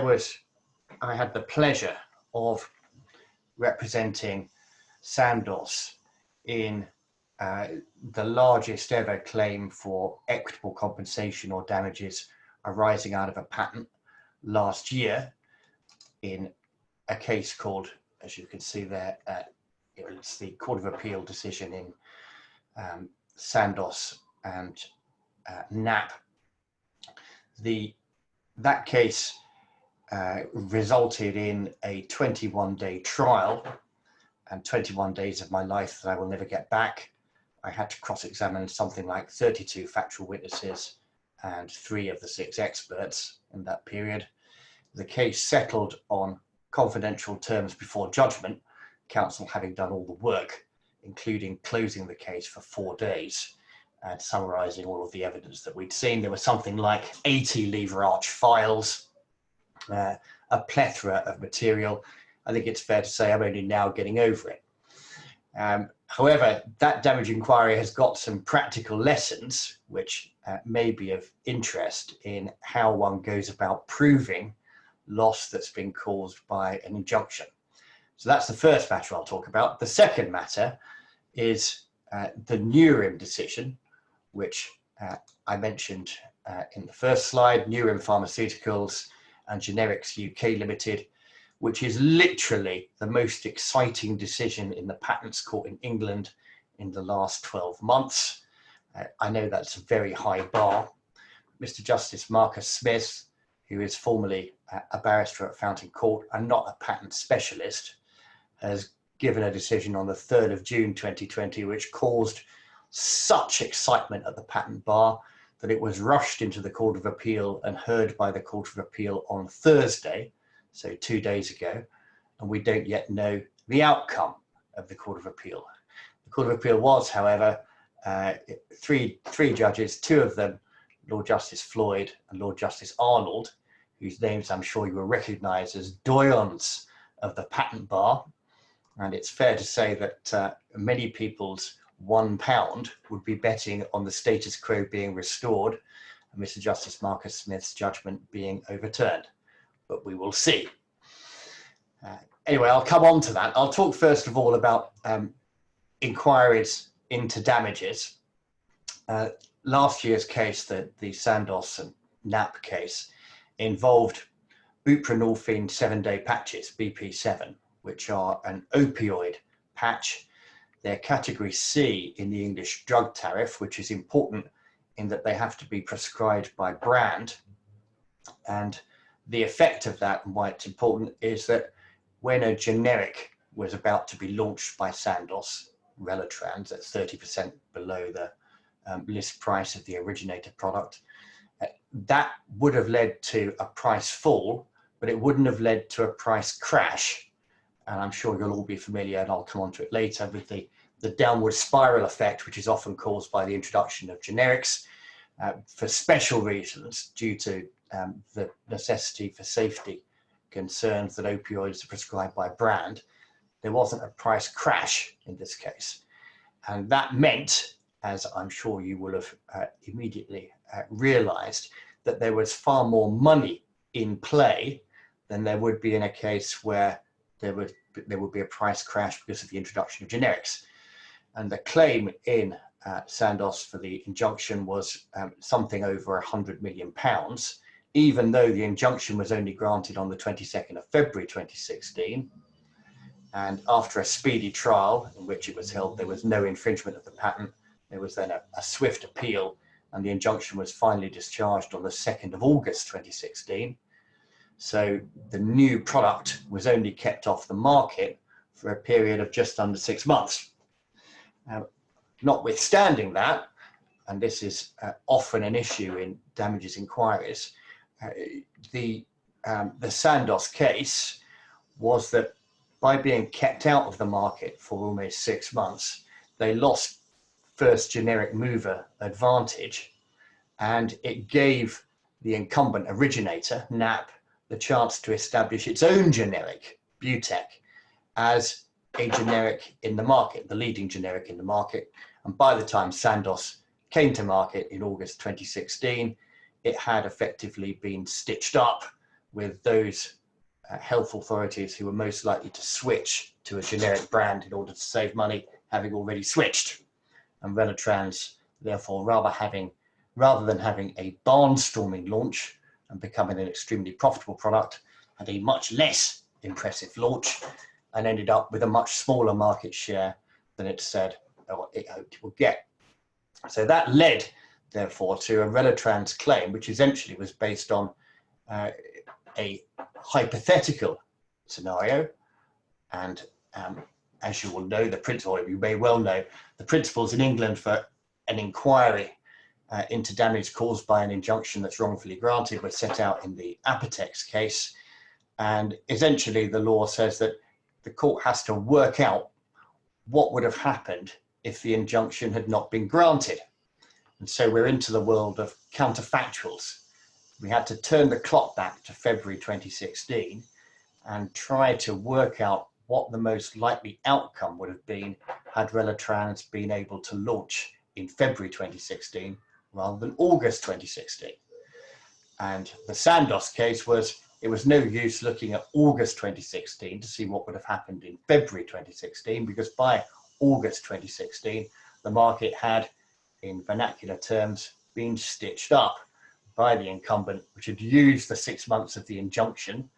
had the pleasure of representing Sandoz in the largest ever claim for equitable compensation or damages arising out of a patent last year in a case called, as you can see there, it's the Court of Appeal decision in Sandoz and NAP. That case resulted in a 21-day trial and 21 days of my life that I will never get back. I had to cross-examine something like 32 factual witnesses and 3 of the 6 experts in that period. The case settled on confidential terms before judgment, counsel having done all the work, including closing the case for 4 days and summarising all of the evidence that we'd seen. There was something like 80 lever arch files, a plethora of material. I think it's fair to say I'm only now getting over it. However, that damage inquiry has got some practical lessons which may be of interest in how one goes about proving loss that's been caused by an injunction. So that's the first matter I'll talk about. The second matter is the Nurim decision, which I mentioned in the first slide, Nurim Pharmaceuticals and Generics UK Limited, which is literally the most exciting decision in the Patents Court in England in the last 12 months. I know that's a very high bar. Mr. Justice Marcus Smith, who is formerly a barrister at Fountain Court and not a patent specialist, has given a decision on the 3rd of June 2020, which caused such excitement at the patent bar that it was rushed into the Court of Appeal and heard by the Court of Appeal on Thursday, so 2 days ago, and we don't yet know the outcome of the Court of Appeal. The Court of Appeal was, however, three judges, 2 of them, Lord Justice Floyd and Lord Justice Arnold, whose names I'm sure you will recognise as doyens of the patent bar. And it's fair to say that many people's £1 would be betting on the status quo being restored and Mr. Justice Marcus Smith's judgment being overturned. But we will see. Anyway, I'll come on to that. I'll talk first of all about inquiries into damages. Last year's case, the Sandoz and NAP case, involved buprenorphine 7-day patches, BP7, which are an opioid patch. They're category C in the English drug tariff, which is important in that they have to be prescribed by brand. And the effect of that, and why it's important, is that when a generic was about to be launched by Sandoz, Relatrans, at 30% below the list price of the originator product, that would have led to a price fall, but it wouldn't have led to a price crash. And I'm sure you'll all be familiar, and I'll come on to it later, with the downward spiral effect, which is often caused by the introduction of generics for special reasons due to the necessity for safety concerns that opioids are prescribed by brand. There wasn't a price crash in this case. And that meant, as I'm sure you will have immediately realized, that there was far more money in play than there would be in a case where there would be a price crash because of the introduction of generics. And the claim in Sandoz for the injunction was something over £100 million, even though the injunction was only granted on the 22nd of February 2016. And after a speedy trial in which it was held there was no infringement of the patent, there was then a swift appeal, and the injunction was finally discharged on the 2nd of August 2016. So the new product was only kept off the market for a period of just under 6 months. Notwithstanding that, and this is often an issue in damages inquiries, the Sandoz case was that by being kept out of the market for almost 6 months, they lost first generic mover advantage, and it gave the incumbent originator, NAP, the chance to establish its own generic, Butec, as a generic in the market, the leading generic in the market. And by the time Sandoz came to market in August 2016, it had effectively been stitched up with those health authorities who were most likely to switch to a generic brand in order to save money, having already switched. And Relatrans, therefore, rather than having a barnstorming launch and becoming an extremely profitable product, had a much less impressive launch and ended up with a much smaller market share than it said or it hoped it would get. So that led, therefore, to a Relatrans claim, which essentially was based on a hypothetical scenario. And as you will know, you may well know, the principles in England for an inquiry into damage caused by an injunction that's wrongfully granted were set out in the Apotex case. And essentially the law says that the court has to work out what would have happened if the injunction had not been granted. And so we're into the world of counterfactuals. We had to turn the clock back to February 2016 and try to work out what the most likely outcome would have been had Relatrans been able to launch in February 2016 rather than August 2016. And the Sandoz case was, it was no use looking at August 2016 to see what would have happened in February 2016, because by August 2016, the market had, in vernacular terms, been stitched up by the incumbent, which had used the 6 months of the injunction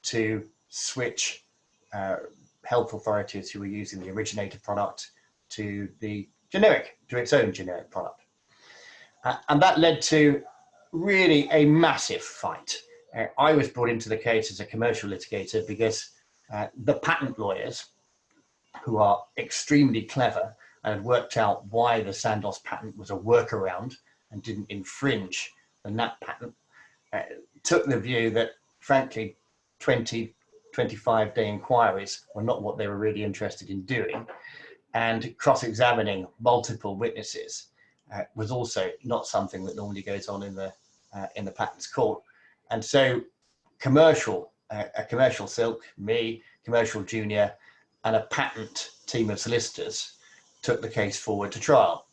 to switch health authorities who were using the originator product to the generic, to its own generic product. And that led to really a massive fight. I was brought into the case as a commercial litigator because the patent lawyers, who are extremely clever and had worked out why the Sandoz patent was a workaround and didn't infringe the NAP patent, took the view that, frankly, 25-day inquiries were not what they were really interested in doing, and cross-examining multiple witnesses was also not something that normally goes on in the patents court. And so a commercial silk, me, commercial junior, and a patent team of solicitors took the case forward to trial.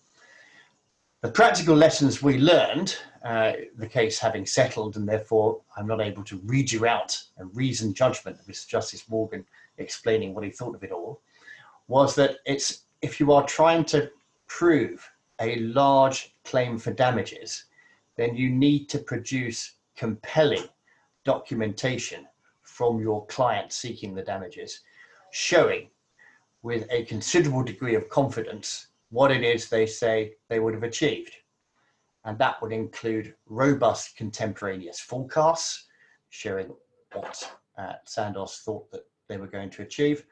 The practical lessons we learned, the case having settled, and therefore I'm not able to read you out a reasoned judgment of Mr. Justice Morgan explaining what he thought of it all, was that if you are trying to prove a large claim for damages, then you need to produce compelling documentation from your client seeking the damages, showing with a considerable degree of confidence what it is they say they would have achieved. and that would include robust contemporaneous forecasts, showing what Sandoz thought that they were going to achieve,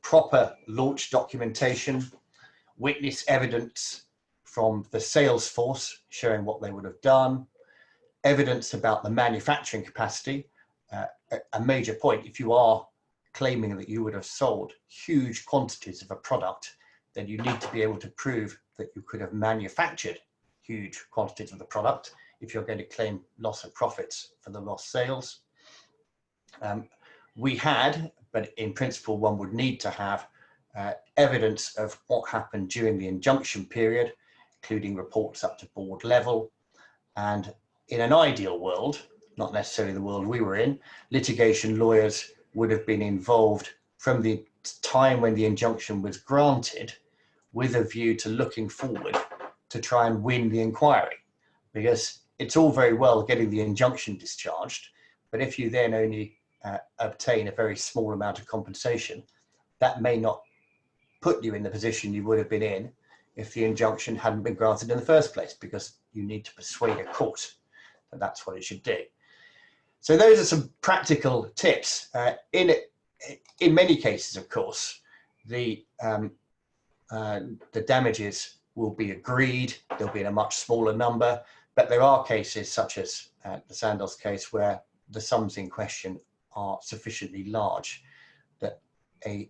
proper launch documentation, witness evidence from the sales force showing what they would have done, evidence about the manufacturing capacity, a major point. If you are claiming that you would have sold huge quantities of a product, then you need to be able to prove that you could have manufactured huge quantities of the product if you're going to claim loss of profits for the lost sales. We had, but in principle one would need to have evidence of what happened during the injunction period, including reports up to board level. And in an ideal world, not necessarily the world we were in, litigation lawyers would have been involved from the time when the injunction was granted with a view to looking forward to try and win the inquiry. Because it's all very well getting the injunction discharged, but if you then only obtain a very small amount of compensation, that may not put you in the position you would have been in if the injunction hadn't been granted in the first place, because you need to persuade a court that that's what it should do. So those are some practical tips. In many cases, of course, the damages will be agreed. They'll be in a much smaller number, but there are cases such as the Sandoz case where the sums in question are sufficiently large that a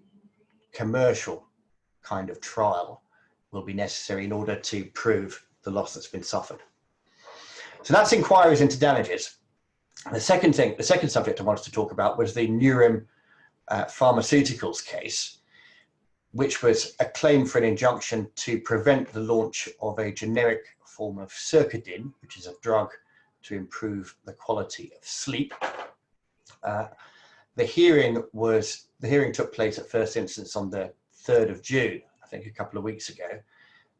commercial kind of trial will be necessary in order to prove the loss that's been suffered. So that's inquiries into damages. The second subject I wanted to talk about was the Neurim Pharmaceuticals case, which was a claim for an injunction to prevent the launch of a generic form of Circadin, which is a drug to improve the quality of sleep. The hearing took place at first instance on the 3rd of June, I think a couple of weeks ago,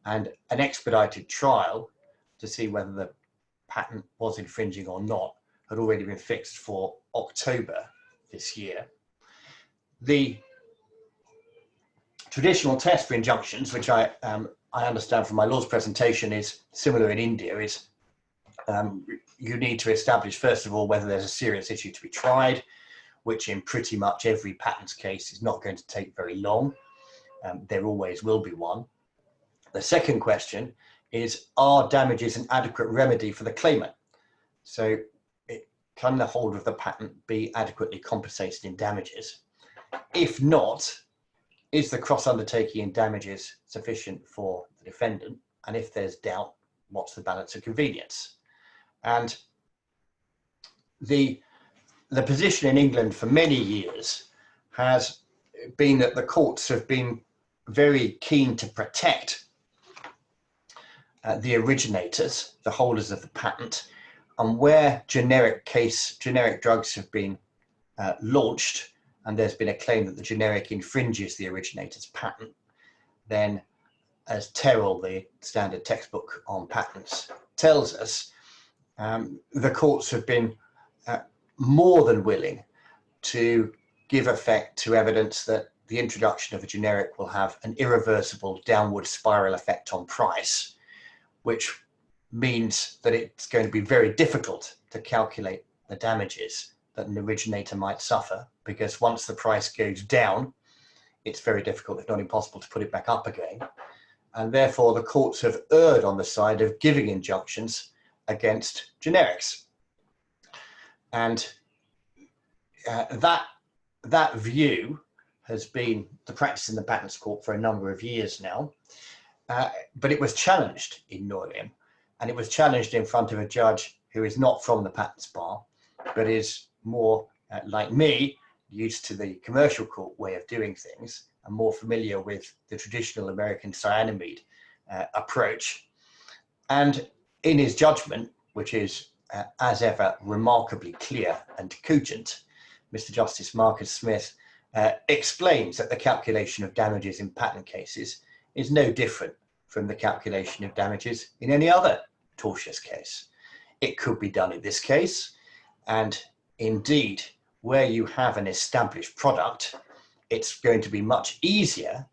and an expedited trial to see whether the patent was infringing or not had already been fixed for October this year. The traditional test for injunctions, which I understand from my law's presentation is similar in India, is you need to establish, first of all, whether there's a serious issue to be tried, which in pretty much every patents case is not going to take very long. There always will be one. The second question is, are damages an adequate remedy for the claimant? So can the holder of the patent be adequately compensated in damages? If not, is the cross undertaking in damages sufficient for the defendant? And if there's doubt, what's the balance of convenience? And the position in England for many years has been that the courts have been very keen to protect the originators, the holders of the patent, and where generic drugs have been launched, and there's been a claim that the generic infringes the originator's patent, then, as Terrell, the standard textbook on patents, tells us, the courts have been more than willing to give effect to evidence that the introduction of a generic will have an irreversible downward spiral effect on price, which means that it's going to be very difficult to calculate the damages that an originator might suffer, because once the price goes down, it's very difficult, if not impossible, to put it back up again. And therefore, the courts have erred on the side of giving injunctions against generics. And that view has been the practice in the Patents Court for a number of years now. But it was challenged in Neurim, and it was challenged in front of a judge who is not from the patents bar, but is more like me, used to the commercial court way of doing things, and more familiar with the traditional American cyanamide approach. And in his judgment, which is as ever remarkably clear and cogent, Mr. Justice Marcus Smith explains that the calculation of damages in patent cases is no different from the calculation of damages in any other tortious case. It could be done in this case, and indeed, where you have an established product, it's going to be much easier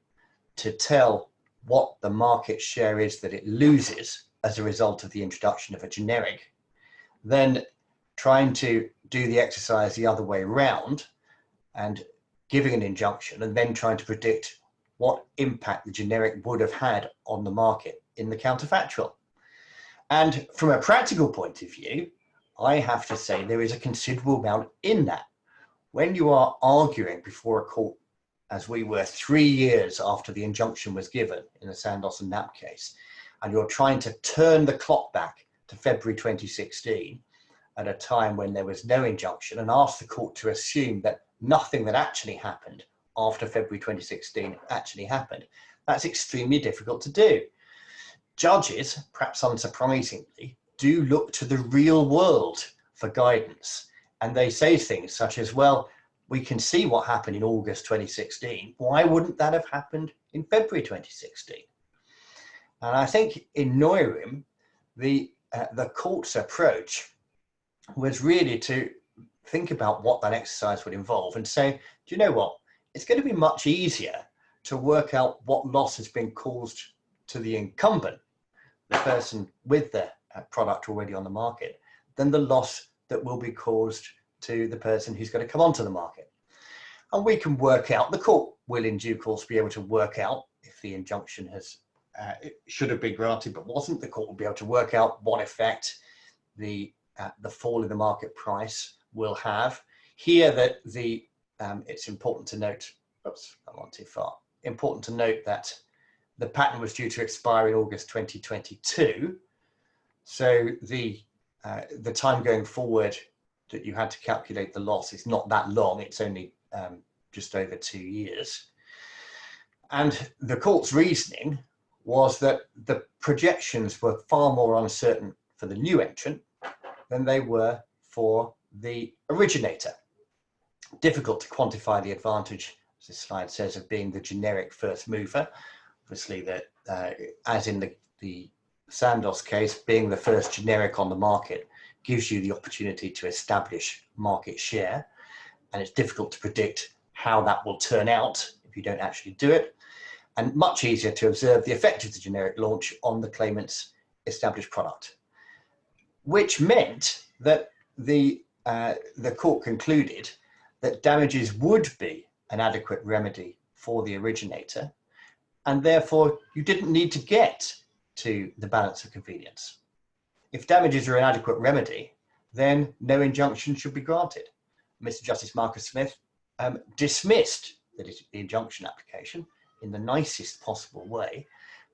to tell what the market share is that it loses as a result of the introduction of a generic, then trying to do the exercise the other way around and giving an injunction and then trying to predict what impact the generic would have had on the market in the counterfactual. And from a practical point of view, I have to say there is a considerable amount in that. When you are arguing before a court, as we were 3 years after the injunction was given in the Sandoz and Knapp case, and you're trying to turn the clock back to February 2016 at a time when there was no injunction and ask the court to assume that nothing that actually happened after February 2016 actually happened, that's extremely difficult to do. Judges, perhaps unsurprisingly, do look to the real world for guidance. And they say things such as, well, we can see what happened in August 2016. Why wouldn't that have happened in February 2016? And I think in Neurim, the court's approach was really to think about what that exercise would involve and say, do you know what? It's going to be much easier to work out what loss has been caused to the incumbent, the person with the product already on the market, than the loss that will be caused to the person who's going to come onto the market. And we can work out, the court will in due course be able to work out if the injunction has, it should have been granted but wasn't, the court will be able to work out what effect the fall in the market price will have. Here that it's important to note, oops, I went too far. Important to note that the patent was due to expire in August 2022. So the time going forward that you had to calculate the loss is not that long. It's only just over 2 years. And the court's reasoning was that the projections were far more uncertain for the new entrant than they were for the originator. Difficult to quantify the advantage, as this slide says, of being the generic first mover. Obviously, that as in the Sandoz case, being the first generic on the market gives you the opportunity to establish market share, and it's difficult to predict how that will turn out if you don't actually do it, and much easier to observe the effect of the generic launch on the claimant's established product, which meant that the court concluded that damages would be an adequate remedy for the originator, and therefore you didn't need to get to the balance of convenience. If damages are an adequate remedy, then no injunction should be granted. Mr. Justice Marcus Smith dismissed the injunction application in the nicest possible way.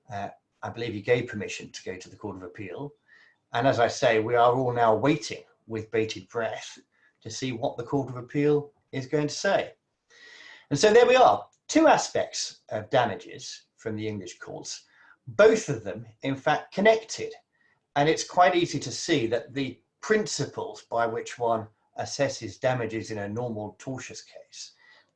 I believe he gave permission to go to the Court of Appeal. And as I say, we are all now waiting with bated breath to see what the Court of Appeal is going to say. And so there we are, two aspects of damages from the English courts, both of them in fact connected. And it's quite easy to see that the principles by which one assesses damages in a normal tortious case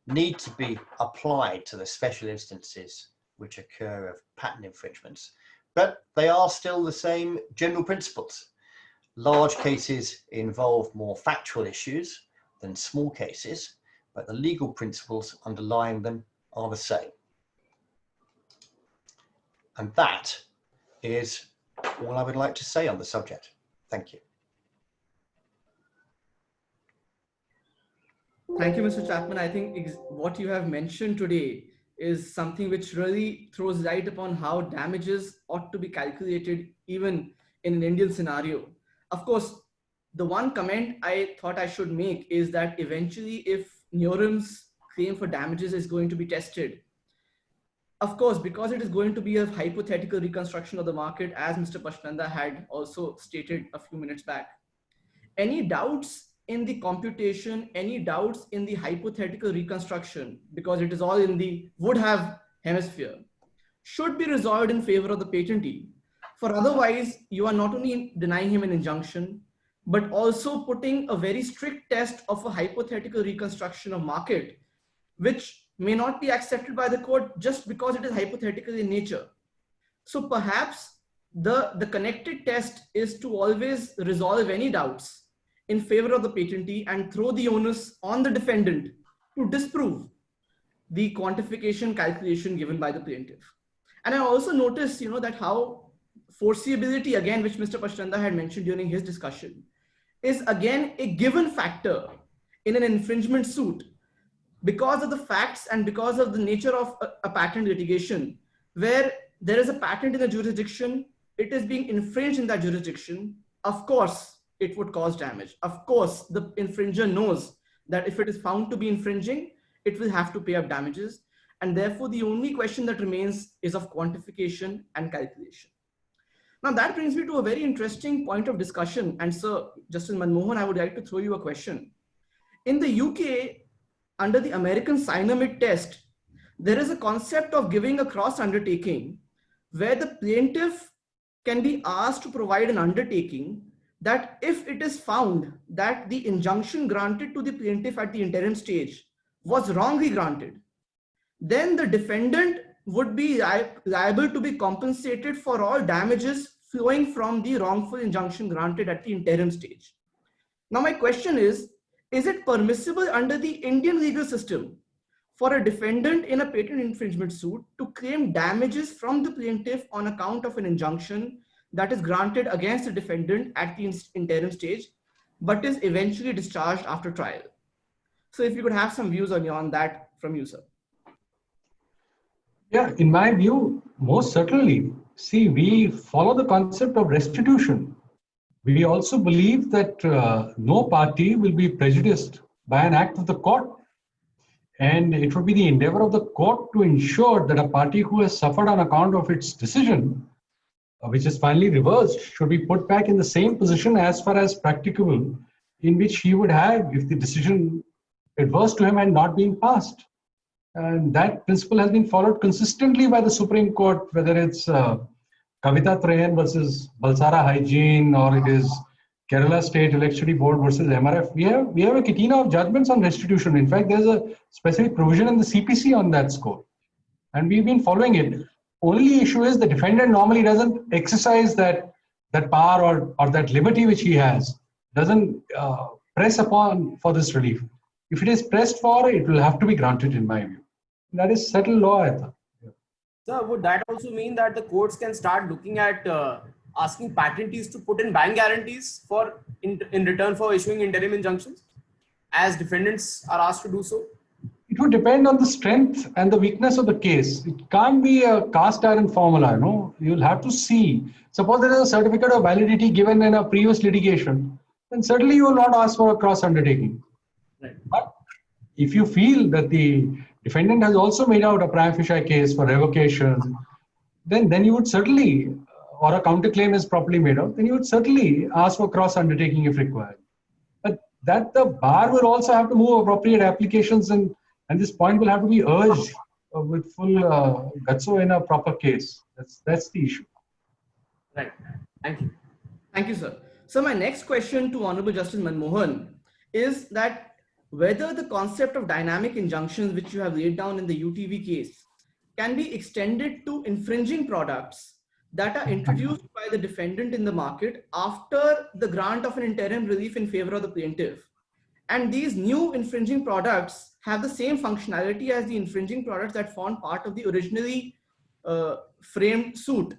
need to be applied to the special instances which occur of patent infringements, but they are still the same general principles. Large cases involve more factual issues than small cases, but the legal principles underlying them are the same. And that is all I would like to say on the subject. Thank you. Thank you, Mr. Chapman. I think what you have mentioned today is something which really throws light upon how damages ought to be calculated even in an Indian scenario. Of course, the one comment I thought I should make is that eventually if Neurim's claim for damages is going to be tested, of course, because it is going to be a hypothetical reconstruction of the market, as Mr. Pachnanda had also stated a few minutes back, any doubts in the computation, any doubts in the hypothetical reconstruction, because it is all in the would have hemisphere, should be resolved in favor of the patentee. For otherwise, you are not only denying him an injunction, but also putting a very strict test of a hypothetical reconstruction of market, which may not be accepted by the court just because it is hypothetical in nature. So perhaps the connected test is to always resolve any doubts in favor of the patentee and throw the onus on the defendant to disprove the quantification calculation given by the plaintiff. And I also noticed, that how foreseeability, again, which Mr. Pachnanda had mentioned during his discussion, is again a given factor in an infringement suit because of the facts and because of the nature of a patent litigation, where there is a patent in a jurisdiction, it is being infringed in that jurisdiction. Of course, it would cause damage. Of course, the infringer knows that if it is found to be infringing, it will have to pay up damages. And therefore, the only question that remains is of quantification and calculation. Now, that brings me to a very interesting point of discussion. And Sir, Justice Manmohan, I would like to throw you a question. In the UK, under the American Synomid test, there is a concept of giving a cross undertaking where the plaintiff can be asked to provide an undertaking that if it is found that the injunction granted to the plaintiff at the interim stage was wrongly granted, then the defendant would be liable to be compensated for all damages flowing from the wrongful injunction granted at the interim stage. Now, my question is it permissible under the Indian legal system for a defendant in a patent infringement suit to claim damages from the plaintiff on account of an injunction that is granted against the defendant at the interim stage, but is eventually discharged after trial? So if you could have some views on that from you, sir. Yeah, in my view, most certainly. See, we follow the concept of restitution. We also believe that no party will be prejudiced by an act of the court. And it would be the endeavor of the court to ensure that a party who has suffered on account of its decision, which is finally reversed, should be put back in the same position as far as practicable in which he would have if the decision adverse to him had not been passed. And that principle has been followed consistently by the Supreme Court, whether it's Kavita Trahan versus Balsara Hygiene, or it is Kerala State Electricity Board versus MRF. We have a catena of judgments on restitution. In fact, there's a specific provision in the CPC on that score. And we've been following it. Only issue is the defendant normally doesn't exercise that power or that liberty which he has, doesn't press upon for this relief. If it is pressed for, it will have to be granted, in my view. That is settled law, I thought. Sir, would that also mean that the courts can start looking at asking patentees to put in bank guarantees for in return for issuing interim injunctions, as defendants are asked to do so? It would depend on the strength and the weakness of the case. It can't be a cast iron formula, no? You'll have to see. Suppose there is a certificate of validity given in a previous litigation, then certainly you will not ask for a cross undertaking. Right. But if you feel that the defendant has also made out a prima facie case for revocation, then you would certainly, or a counterclaim is properly made out, then you would certainly ask for cross undertaking if required. But that the bar will also have to move appropriate applications, and this point will have to be urged with full gutso in a proper case. That's the issue. Right. Thank you. Thank you, sir. So my next question to Honorable Justice Manmohan is that whether the concept of dynamic injunctions, which you have laid down in the UTV case, can be extended to infringing products that are introduced by the defendant in the market after the grant of an interim relief in favor of the plaintiff. And these new infringing products have the same functionality as the infringing products that form part of the originally framed suit.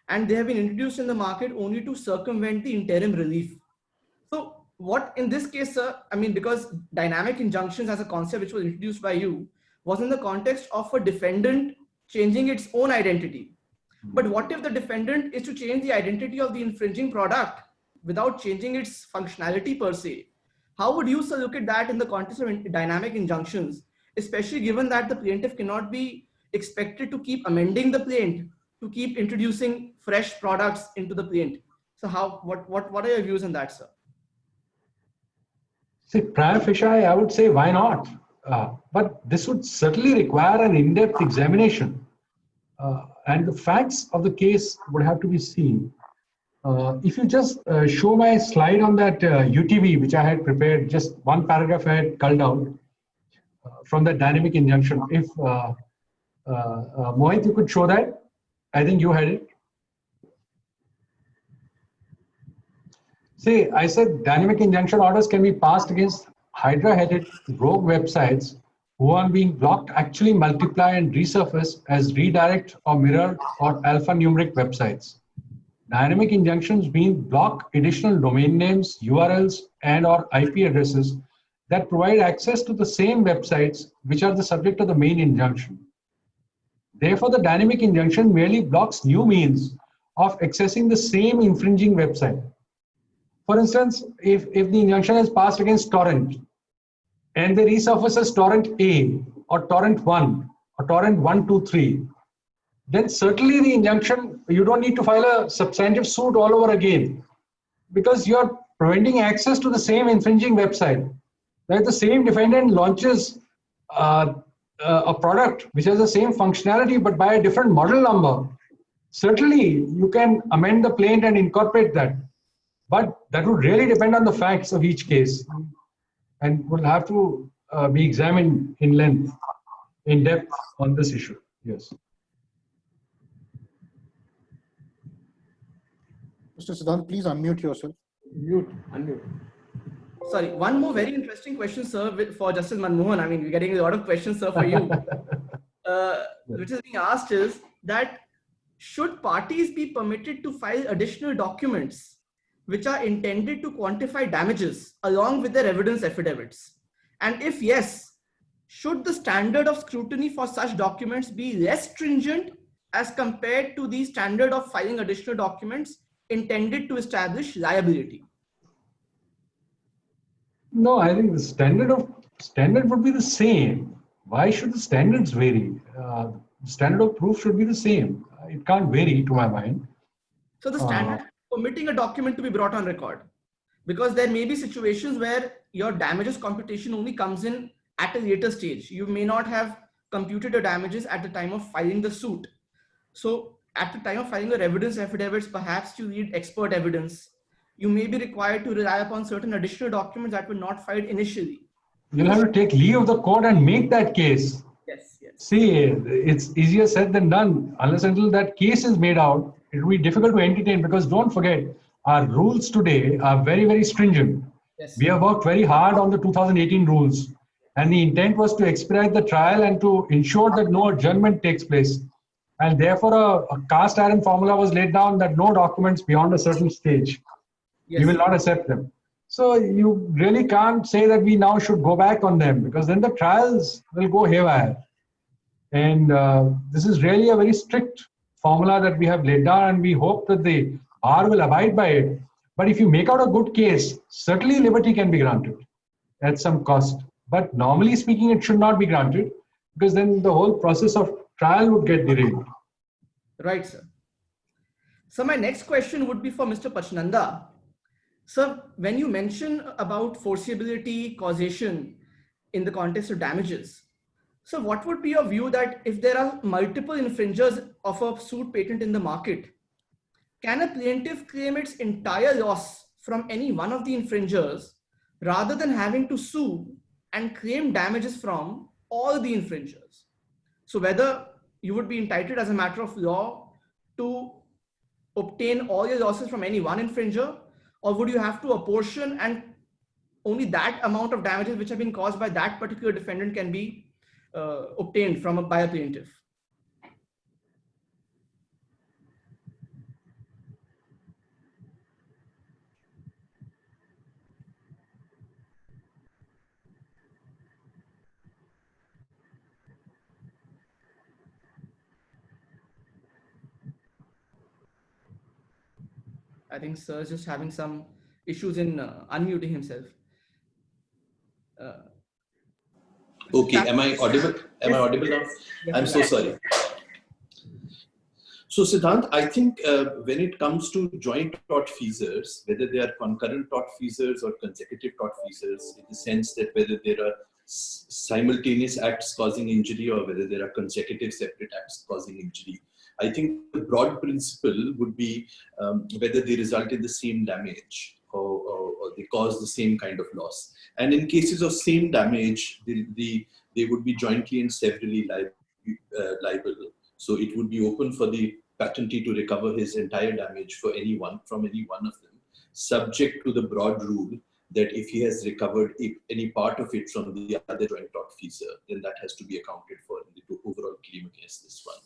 And they have been introduced in the market only to circumvent the interim relief. So what in this case, sir, I mean, because dynamic injunctions as a concept which was introduced by you was in the context of a defendant changing its own identity. But what if the defendant is to change the identity of the infringing product without changing its functionality per se? How would you, sir, look at that in the context of dynamic injunctions, especially given that the plaintiff cannot be expected to keep amending the plaint, to keep introducing fresh products into the plaint? So what are your views on that, sir? See, prima facie, I would say, why not? But this would certainly require an in-depth examination. And the facts of the case would have to be seen. If you just show my slide on that UTV, which I had prepared, just one paragraph I had culled out from the dynamic injunction. If Mohit, you could show that. I think you had it. See, I said dynamic injunction orders can be passed against Hydra-headed rogue websites who, on being blocked, actually multiply and resurface as redirect or mirror or alphanumeric websites. Dynamic injunctions mean block additional domain names, URLs, and or IP addresses that provide access to the same websites which are the subject of the main injunction. Therefore, the dynamic injunction merely blocks new means of accessing the same infringing website. For instance, if the injunction is passed against torrent and they resurfaces torrent A or torrent 1 or torrent 123, then certainly the injunction, you don't need to file a substantive suit all over again because you're preventing access to the same infringing website. That the same defendant launches a product which has the same functionality but by a different model number. Certainly, you can amend the plaint and incorporate that. But that would really depend on the facts of each case and will have to be examined in length, in depth on this issue. Yes. Mr. Sidhant, please unmute yourself. Unmute. Sorry, one more very interesting question, sir, for Justice Manmohan. I mean, we're getting a lot of questions, sir, for you. Which is being asked is that should parties be permitted to file additional documents which are intended to quantify damages along with their evidence affidavits? And if yes, should the standard of scrutiny for such documents be less stringent as compared to the standard of filing additional documents intended to establish liability? No, I think the standard would be the same. Why should the standards vary? The standard of proof should be the same. It can't vary, to my mind. So the standard permitting a document to be brought on record, because there may be situations where your damages computation only comes in at a later stage. You may not have computed your damages at the time of filing the suit. So at the time of filing your evidence affidavits, perhaps you need expert evidence. You may be required to rely upon certain additional documents that were not filed initially. You'll have to take leave of the court and make that case. Yes, yes. See, it's easier said than done. Unless until that case is made out, it will be difficult to entertain, because don't forget, our rules today are very, very stringent. Yes. We have worked very hard on the 2018 rules, and the intent was to expedite the trial and to ensure that no adjournment takes place. And therefore, a cast iron formula was laid down that no documents beyond a certain stage. Yes. You will not accept them. So you really can't say that we now should go back on them, because then the trials will go haywire. And this is really a very strict formula that we have laid down, and we hope that the bar will abide by it. But if you make out a good case, certainly liberty can be granted at some cost. But normally speaking, it should not be granted, because then the whole process of trial would get derailed. Right, sir. So my next question would be for Mr. Pachnanda. Sir, when you mention about foreseeability, causation in the context of damages, so what would be your view that if there are multiple infringers of a suit patent in the market, can a plaintiff claim its entire loss from any one of the infringers rather than having to sue and claim damages from all the infringers? So whether you would be entitled as a matter of law to obtain all your losses from any one infringer, or would you have to apportion and only that amount of damages which have been caused by that particular defendant can be obtained by a plaintiff? I think sir is just having some issues in unmuting himself. Okay, am I audible? Am I audible now? I'm so sorry. So Sidhant, I think when it comes to joint tortfeasors, whether they are concurrent tortfeasors or consecutive tortfeasors, in the sense that whether there are simultaneous acts causing injury or whether there are consecutive separate acts causing injury, I think the broad principle would be whether they result in the same damage or they cause the same kind of loss. And in cases of same damage, they would be jointly and severally liable. So it would be open for the patentee to recover his entire damage from any one of them, subject to the broad rule that if he has recovered any part of it from the other joint tortfeasor, then that has to be accounted for in the overall claim against this one.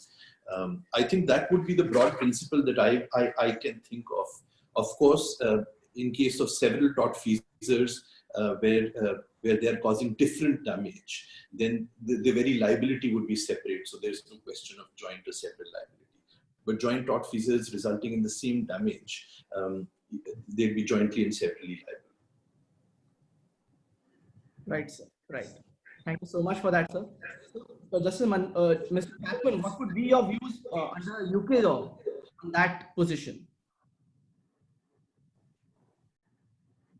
I think that would be the broad principle that I can think of. Of course, in case of several tortfeasors where they are causing different damage, then the very liability would be separate. So there's no question of joint or separate liability. But joint tortfeasors resulting in the same damage, they'd be jointly and separately liable. Right, sir. Right. Thank you so much for that, sir. So, Mr. Chapman, what would be your views under UK law on that position?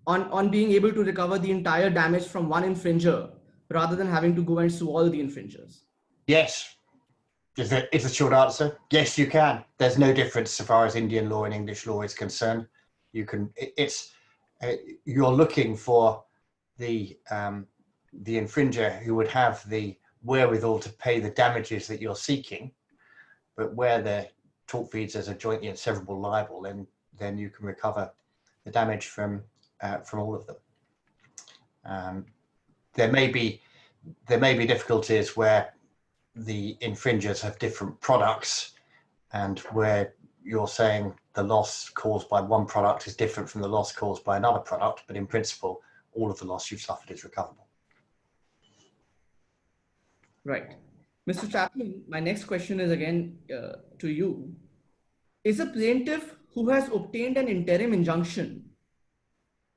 On being able to recover the entire damage from one infringer rather than having to go and sue all the infringers? Yes. It's a short answer. Yes, you can. There's no difference so far as Indian law and English law is concerned. You can. You're looking for the infringer who would have the wherewithal to pay the damages that you're seeking, but where the tortfeasors are jointly and severable liable, then you can recover the damage from all of them. There may be difficulties where the infringers have different products, and where you're saying the loss caused by one product is different from the loss caused by another product, but in principle, all of the loss you've suffered is recoverable. Right. Mr. Chapman, my next question is again to you. Is a plaintiff who has obtained an interim injunction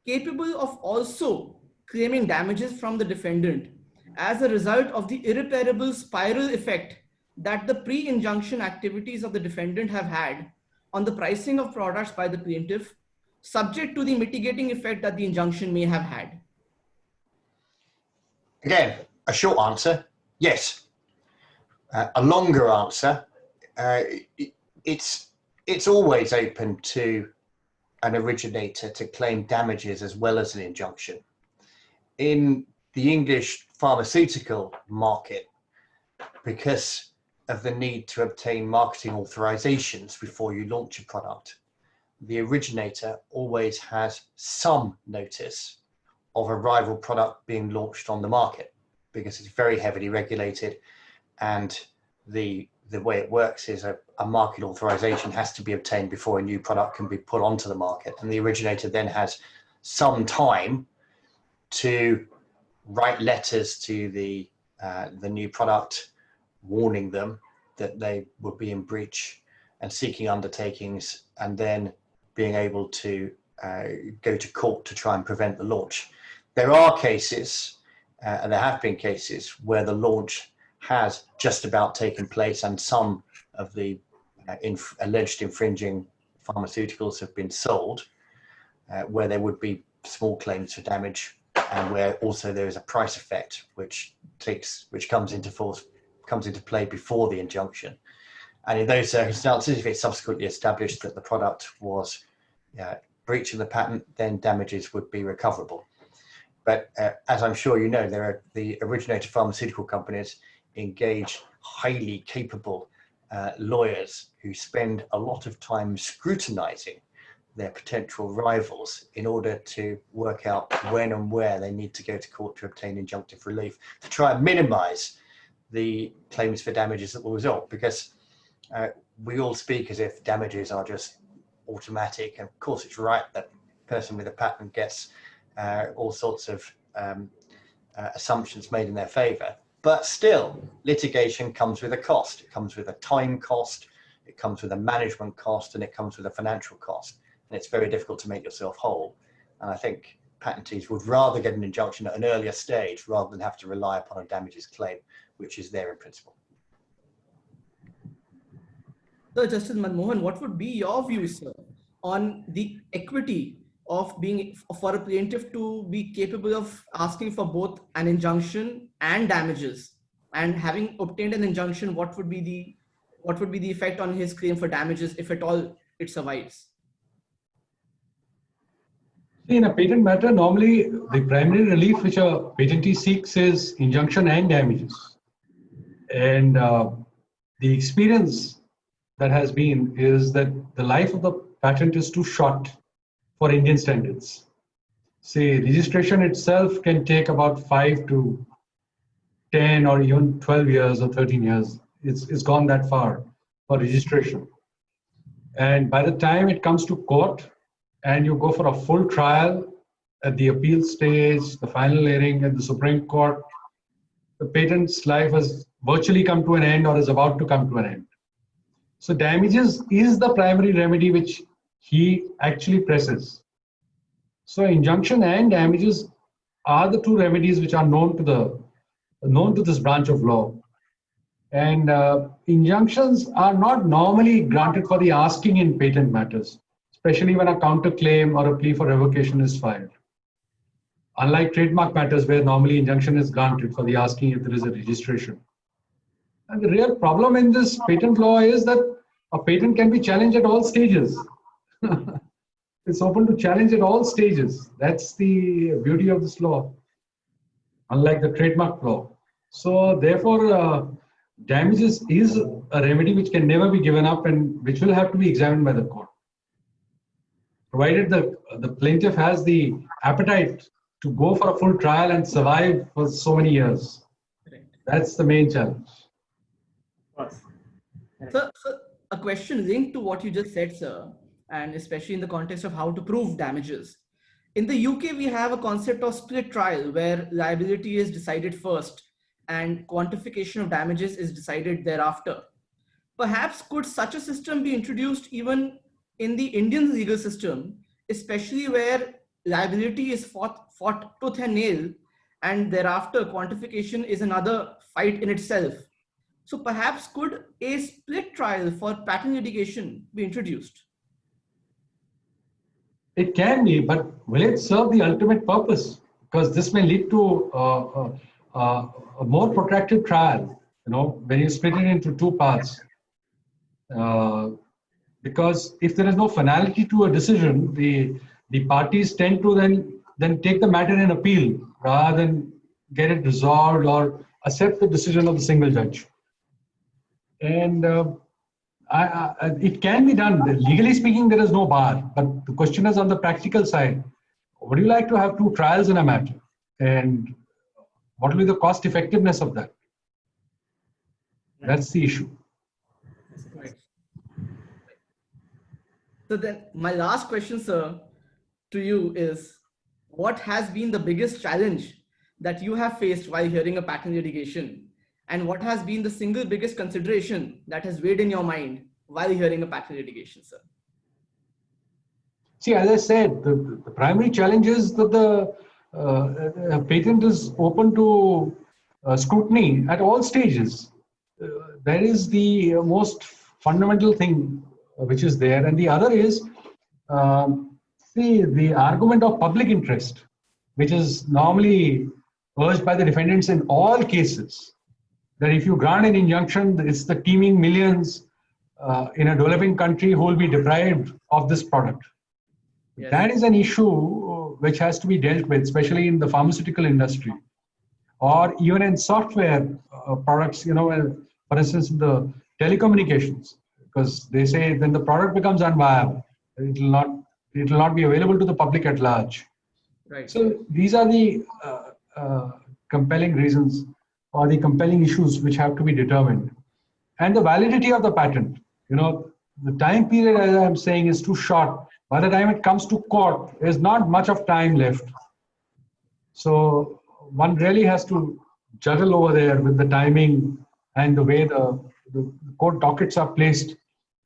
capable of also claiming damages from the defendant as a result of the irreparable spiral effect that the pre-injunction activities of the defendant have had on the pricing of products by the plaintiff, subject to the mitigating effect that the injunction may have had? Again, a short answer, yes. A longer answer, it's always open to an originator to claim damages as well as an injunction. In the English pharmaceutical market, because of the need to obtain marketing authorizations before you launch a product, the originator always has some notice of a rival product being launched on the market, because it's very heavily regulated, and the way it works is a market authorization has to be obtained before a new product can be put onto the market, and the originator then has some time to write letters to the new product, warning them that they would be in breach and seeking undertakings, and then being able to go to court to try and prevent the launch. There are cases, and there have been cases, where the launch has just about taken place and some of the alleged infringing pharmaceuticals have been sold, where there would be small claims for damage, and where also there is a price effect which comes into play before the injunction. And in those circumstances, if it's subsequently established that the product was breaching the patent, then damages would be recoverable. But as I'm sure you know, the originator pharmaceutical companies engage highly capable lawyers who spend a lot of time scrutinizing their potential rivals in order to work out when and where they need to go to court to obtain injunctive relief, to try and minimize the claims for damages that will result, because we all speak as if damages are just automatic, and of course it's right that the person with a patent gets all sorts of assumptions made in their favor, but still litigation comes with a cost. It comes with a time cost, it comes with a management cost, and it comes with a financial cost, and it's very difficult to make yourself whole. And I think patentees would rather get an injunction at an earlier stage rather than have to rely upon a damages claim, which is there in principle. So, Justice Manmohan, what would be your view, sir, on the equity of being for a plaintiff to be capable of asking for both an injunction and damages, and having obtained an injunction, what would be the effect on his claim for damages if at all it survives? In a patent matter, normally the primary relief which a patentee seeks is injunction and damages. And the experience that has been is that the life of the patent is too short for Indian standards. Say, registration itself can take about 5 to 10 or even 12 years or 13 years. It's gone that far. for registration. And by the time it comes to court and you go for a full trial at the appeal stage, the final hearing at the Supreme Court, the patent's life has virtually come to an end or is about to come to an end. So damages is the primary remedy which he actually presses. So injunction and damages are the two remedies which are known to this branch of law. And injunctions are not normally granted for the asking in patent matters, especially when a counterclaim or a plea for revocation is filed. Unlike trademark matters where normally injunction is granted for the asking if there is a registration. And the real problem in this patent law is that a patent can be challenged at all stages. It's open to challenge at all stages. That's the beauty of this law, unlike the trademark law. So therefore, damages is a remedy which can never be given up and which will have to be examined by the court. Provided the plaintiff has the appetite to go for a full trial and survive for so many years. That's the main challenge. So a question linked to what you just said, sir, and especially in the context of how to prove damages. In the UK, we have a concept of split trial where liability is decided first and quantification of damages is decided thereafter. Perhaps could such a system be introduced even in the Indian legal system, especially where liability is fought tooth and nail, and thereafter quantification is another fight in itself. So perhaps could a split trial for patent litigation be introduced? It can be, but will it serve the ultimate purpose? Because this may lead to a more protracted trial, when you split it into two parts. Because if there is no finality to a decision, the parties tend to then take the matter in appeal rather than get it resolved or accept the decision of the single judge. And it can be done. Legally speaking, there is no bar. But the question is on the practical side. Would you like to have two trials in a matter? And what will be the cost effectiveness of that? That's the issue. Right. So then my last question, sir, to you is, what has been the biggest challenge that you have faced while hearing a patent litigation? And what has been the single biggest consideration that has weighed in your mind while hearing a patent litigation, sir? See, as I said, the primary challenge is that the patent is open to scrutiny at all stages. That is the most fundamental thing which is there. And the other is, the argument of public interest, which is normally urged by the defendants in all cases, that if you grant an injunction, it's the teeming millions in a developing country who will be deprived of this product. Yes. That is an issue which has to be dealt with, especially in the pharmaceutical industry, or even in software products, for instance, in the telecommunications, because they say when the product becomes unviable, it will not be available to the public at large. Right. So these are the compelling reasons or the compelling issues which have to be determined. And the validity of the patent, the time period, as I'm saying, is too short. By the time it comes to court, there's not much of time left. So one really has to juggle over there with the timing and the way the court dockets are placed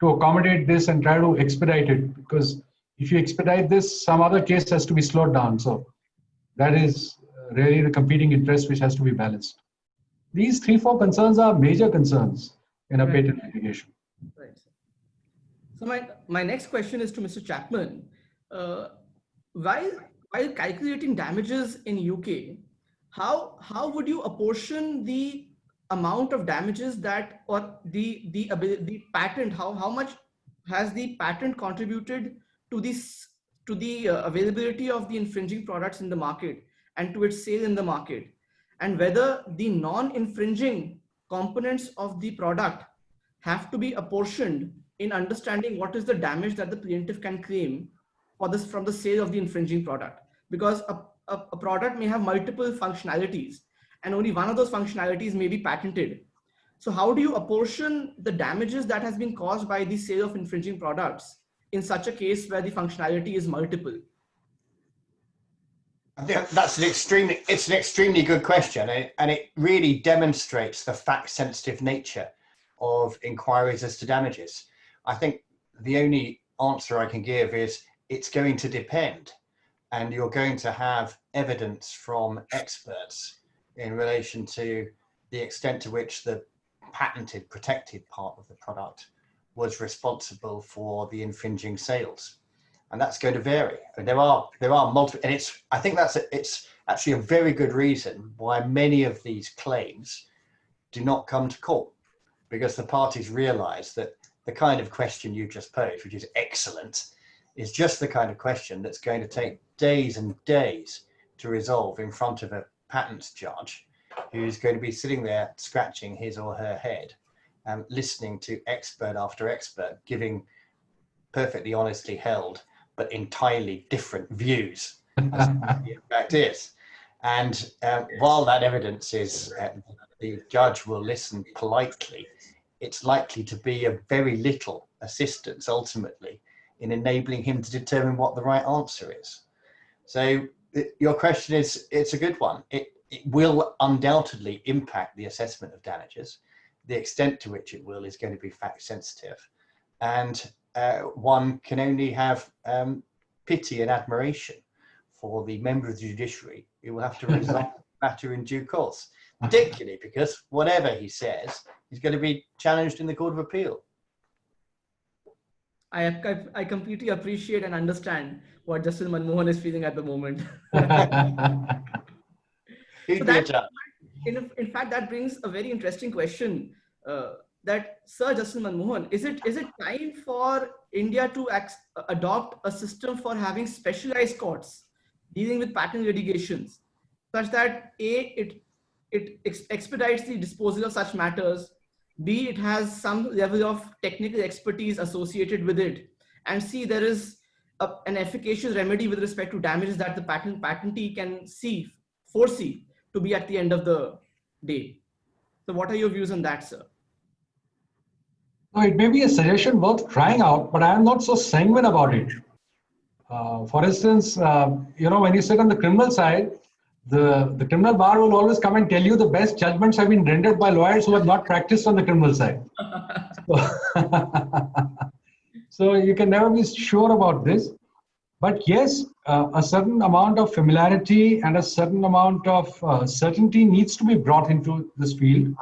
to accommodate this and try to expedite it. Because if you expedite this, some other case has to be slowed down. So that is really the competing interest which has to be balanced. These 3-4 concerns are major concerns in a patent litigation. Right. So my next question is to Mr. Chapman. While calculating damages in UK, how would you apportion the amount of damages that, or the patent, how much has the patent contributed to the availability of the infringing products in the market and to its sale in the market, and whether the non-infringing components of the product have to be apportioned in understanding what is the damage that the plaintiff can claim for this from the sale of the infringing product. Because a product may have multiple functionalities and only one of those functionalities may be patented. So how do you apportion the damages that has been caused by the sale of infringing products in such a case where the functionality is multiple? I think that's it's an extremely good question, and it really demonstrates the fact-sensitive nature of inquiries as to damages. I think the only answer I can give is it's going to depend, and you're going to have evidence from experts in relation to the extent to which the patented, protected part of the product was responsible for the infringing sales. And that's going to vary. And there are multiple, and I think it's actually a very good reason why many of these claims do not come to court, because the parties realize that the kind of question you just posed, which is excellent, is just the kind of question that's going to take days and days to resolve in front of a patents judge who's going to be sitting there scratching his or her head and listening to expert after expert giving perfectly honestly held but entirely different views as to what the impact is. And while that evidence is, the judge will listen politely, it's likely to be of very little assistance ultimately in enabling him to determine what the right answer is. So your question it's a good one. It will undoubtedly impact the assessment of damages. The extent to which it will is going to be fact sensitive. And one can only have pity and admiration for the member of the judiciary who will have to resolve the matter in due course, particularly because whatever he says is going to be challenged in the Court of Appeal. I completely appreciate and understand what Justice Manmohan is feeling at the moment. So that, in fact, that brings a very interesting question. That, Sir Justice Manmohan, is it time for India to adopt a system for having specialized courts dealing with patent litigations, such that A, it expedites the disposal of such matters, B, it has some level of technical expertise associated with it, and C, there is an efficacious remedy with respect to damages that the patentee can foresee to be at the end of the day. So what are your views on that, sir? No, it may be a suggestion worth trying out, but I am not so sanguine about it. For instance, when you sit on the criminal side, the criminal bar will always come and tell you the best judgments have been rendered by lawyers who have not practiced on the criminal side. So you can never be sure about this. But yes, a certain amount of familiarity and a certain amount of certainty needs to be brought into this field.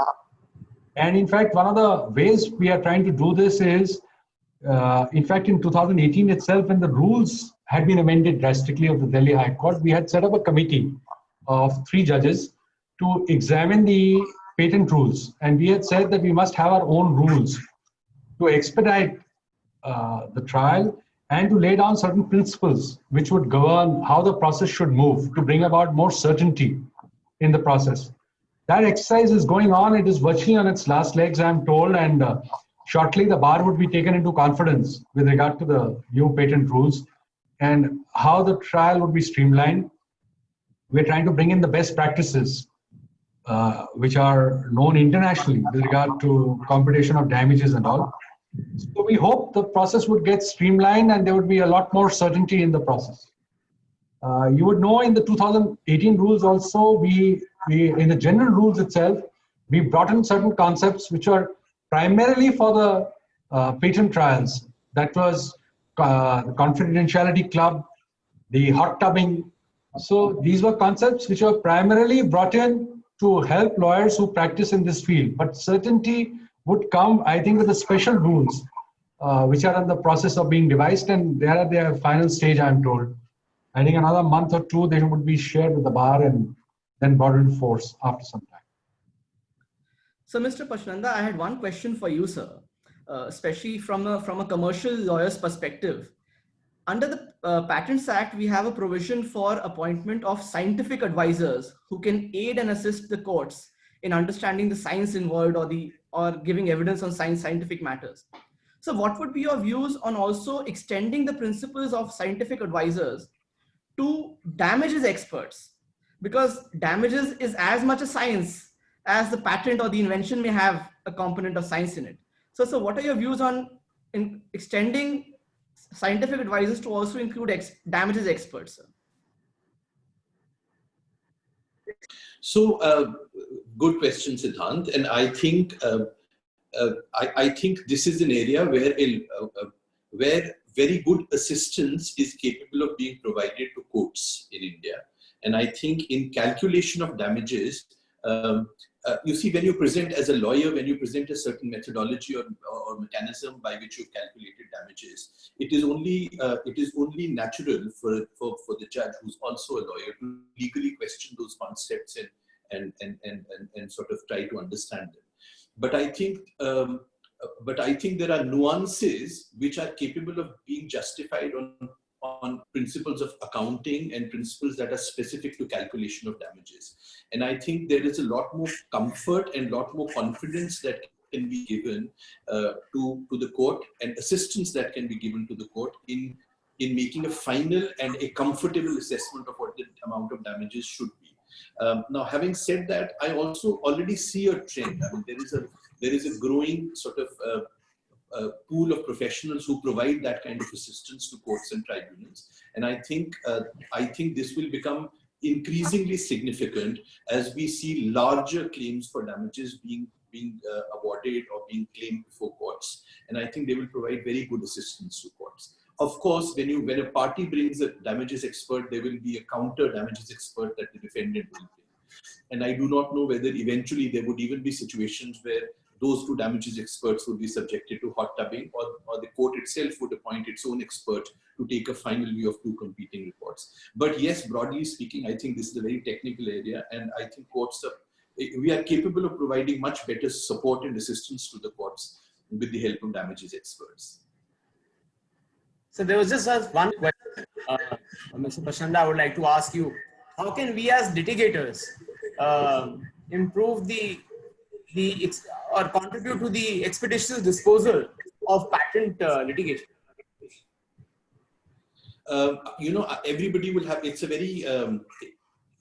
And in fact, one of the ways we are trying to do this is, in fact, in 2018 itself, when the rules had been amended drastically of the Delhi High Court, we had set up a committee of 3 judges to examine the patent rules. And we had said that we must have our own rules to expedite the trial and to lay down certain principles which would govern how the process should move to bring about more certainty in the process. That exercise is going on. It is virtually on its last legs, I'm told, and shortly the bar would be taken into confidence with regard to the new patent rules and how the trial would be streamlined. We're trying to bring in the best practices which are known internationally with regard to computation of damages and all. So we hope the process would get streamlined and there would be a lot more certainty in the process. You would know in the 2018 rules also, we in the general rules itself, we brought in certain concepts which are primarily for the patent trials. That was the confidentiality club, the hot tubbing. So these were concepts which were primarily brought in to help lawyers who practice in this field. But certainty would come, I think, with the special rules, which are in the process of being devised, and they are at their final stage, I'm told. I think another month or 2, they would be shared with the bar and then brought into force after some time. So, Mr. Pachnanda, I had one question for you, sir, especially from a commercial lawyer's perspective. Under the Patents Act, we have a provision for appointment of scientific advisors who can aid and assist the courts in understanding the science involved or giving evidence on scientific matters. So what would be your views on also extending the principles of scientific advisors to damages experts? Because damages is as much a science as the patent or the invention may have a component of science in it. So what are your views on extending scientific advisors to also include damages experts, sir? So, good question, Sidhant. And I think I think this is an area where very good assistance is capable of being provided to courts in India. And I think in calculation of damages, you see, when you present as a lawyer, when you present a certain methodology or mechanism by which you've calculated damages, it is only natural for the judge, who's also a lawyer, to legally question those concepts and sort of try to understand them. But I think there are nuances which are capable of being justified on principles of accounting and principles that are specific to calculation of damages. And I think there is a lot more comfort and a lot more confidence that can be given to the court, and assistance that can be given to the court in making a final and a comfortable assessment of what the amount of damages should be. Now, having said that, I also already see a trend. I mean, there is a growing sort of pool of professionals who provide that kind of assistance to courts and tribunals, and I think this will become increasingly significant as we see larger claims for damages being awarded or being claimed before courts, and I think they will provide very good assistance to courts. Of course, when a party brings a damages expert, there will be a counter damages expert that the defendant will bring. And I do not know whether eventually there would even be situations where those two damages experts would be subjected to hot tubbing, or the court itself would appoint its own expert to take a final view of two competing reports. But yes, broadly speaking, I think this is a very technical area, and I think we are capable of providing much better support and assistance to the courts with the help of damages experts. So there was just one question, Mr. Pachnanda, I would like to ask you: how can we as litigators improve or contribute to the expeditious disposal of patent litigation? Everybody will have. It's a very.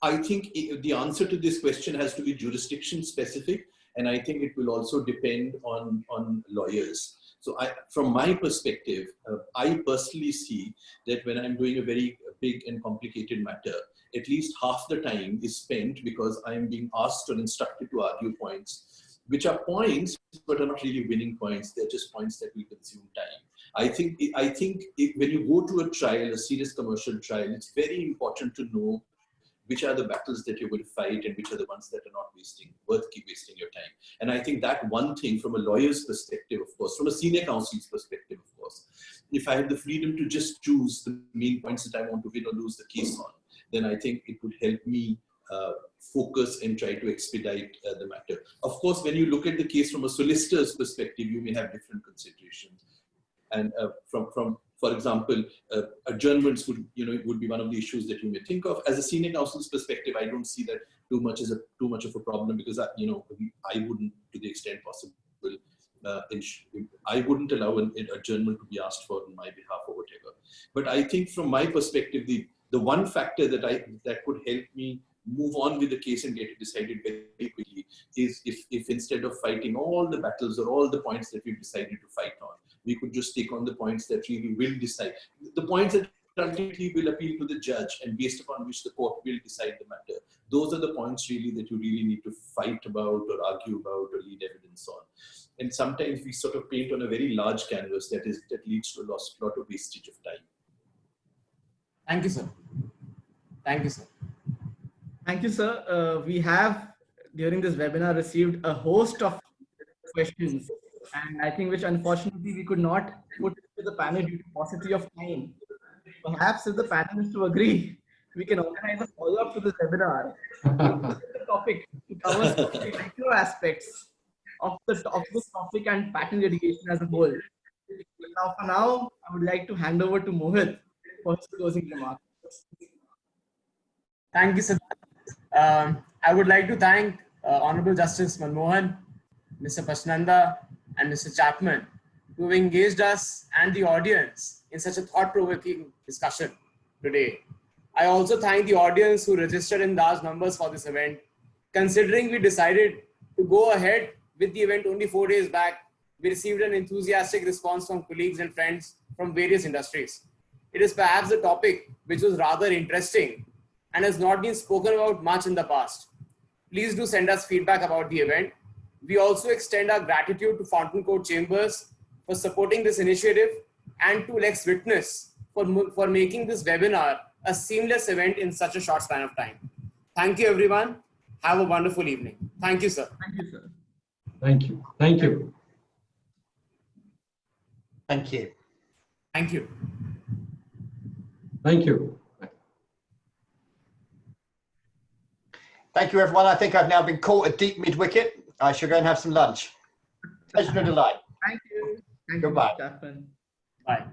I think the answer to this question has to be jurisdiction specific, and I think it will also depend on lawyers. So from my perspective, I personally see that when I'm doing a very big and complicated matter, at least half the time is spent because I am being asked or instructed to argue points, which are points but are not really winning points. They're just points that will consume time. I think when you go to a trial, a serious commercial trial, it's very important to know which are the battles that you're going to fight and which are the ones that are not worth wasting your time. And I think that one thing, from a lawyer's perspective, of course, from a senior counsel's perspective, of course, if I have the freedom to just choose the main points that I want to win or lose the case on, then I think it would help me focus and try to expedite the matter. Of course, when you look at the case from a solicitor's perspective, you may have different considerations. And for example, adjournments would be one of the issues that you may think of. As a senior counsel's perspective, I don't see that too much of a problem, because I wouldn't, to the extent possible, I wouldn't allow an adjournment to be asked for on my behalf or whatever. But I think from my perspective, the one factor that could help me move on with the case and get it decided very quickly is if instead of fighting all the battles or all the points that we've decided to fight on, we could just take on the points that really will decide, the points that ultimately will appeal to the judge and based upon which the court will decide the matter. Those are the points really that you really need to fight about or argue about or lead evidence on. And sometimes we sort of paint on a very large canvas that leads to a lot of wastage of time. Thank you, sir. Thank you, sir. Thank you, sir. We have, during this webinar, received a host of questions, and I think which unfortunately we could not put to the panel due to paucity of time. Perhaps if the panelists to agree, we can organize a follow-up to this webinar. The topic to cover particular aspects of this topic and patent litigation as a whole. For now, I would like to hand over to Mohit for his closing remarks. Thank you, sir. I would like to thank Honorable Justice Manmohan, Mr. Pachnanda, and Mr. Chapman, who have engaged us and the audience in such a thought-provoking discussion today. I also thank the audience who registered in large numbers for this event, considering we decided to go ahead with the event only 4 days back, we received an enthusiastic response from colleagues and friends from various industries. It is perhaps a topic which was rather interesting and has not been spoken about much in the past. Please do send us feedback about the event. We also extend our gratitude to Fountain Court Chambers for supporting this initiative and to Lex Witness for making this webinar a seamless event in such a short span of time. Thank you, everyone. Have a wonderful evening. Thank you, sir. Thank you, sir. Thank you. Thank you. Thank you. Thank you. Thank you. Thank you, everyone. I think I've now been caught at deep mid-wicket. I shall go and have some lunch. Pleasure and delight. Thank you. Thank Goodbye. you, Chapman. Bye.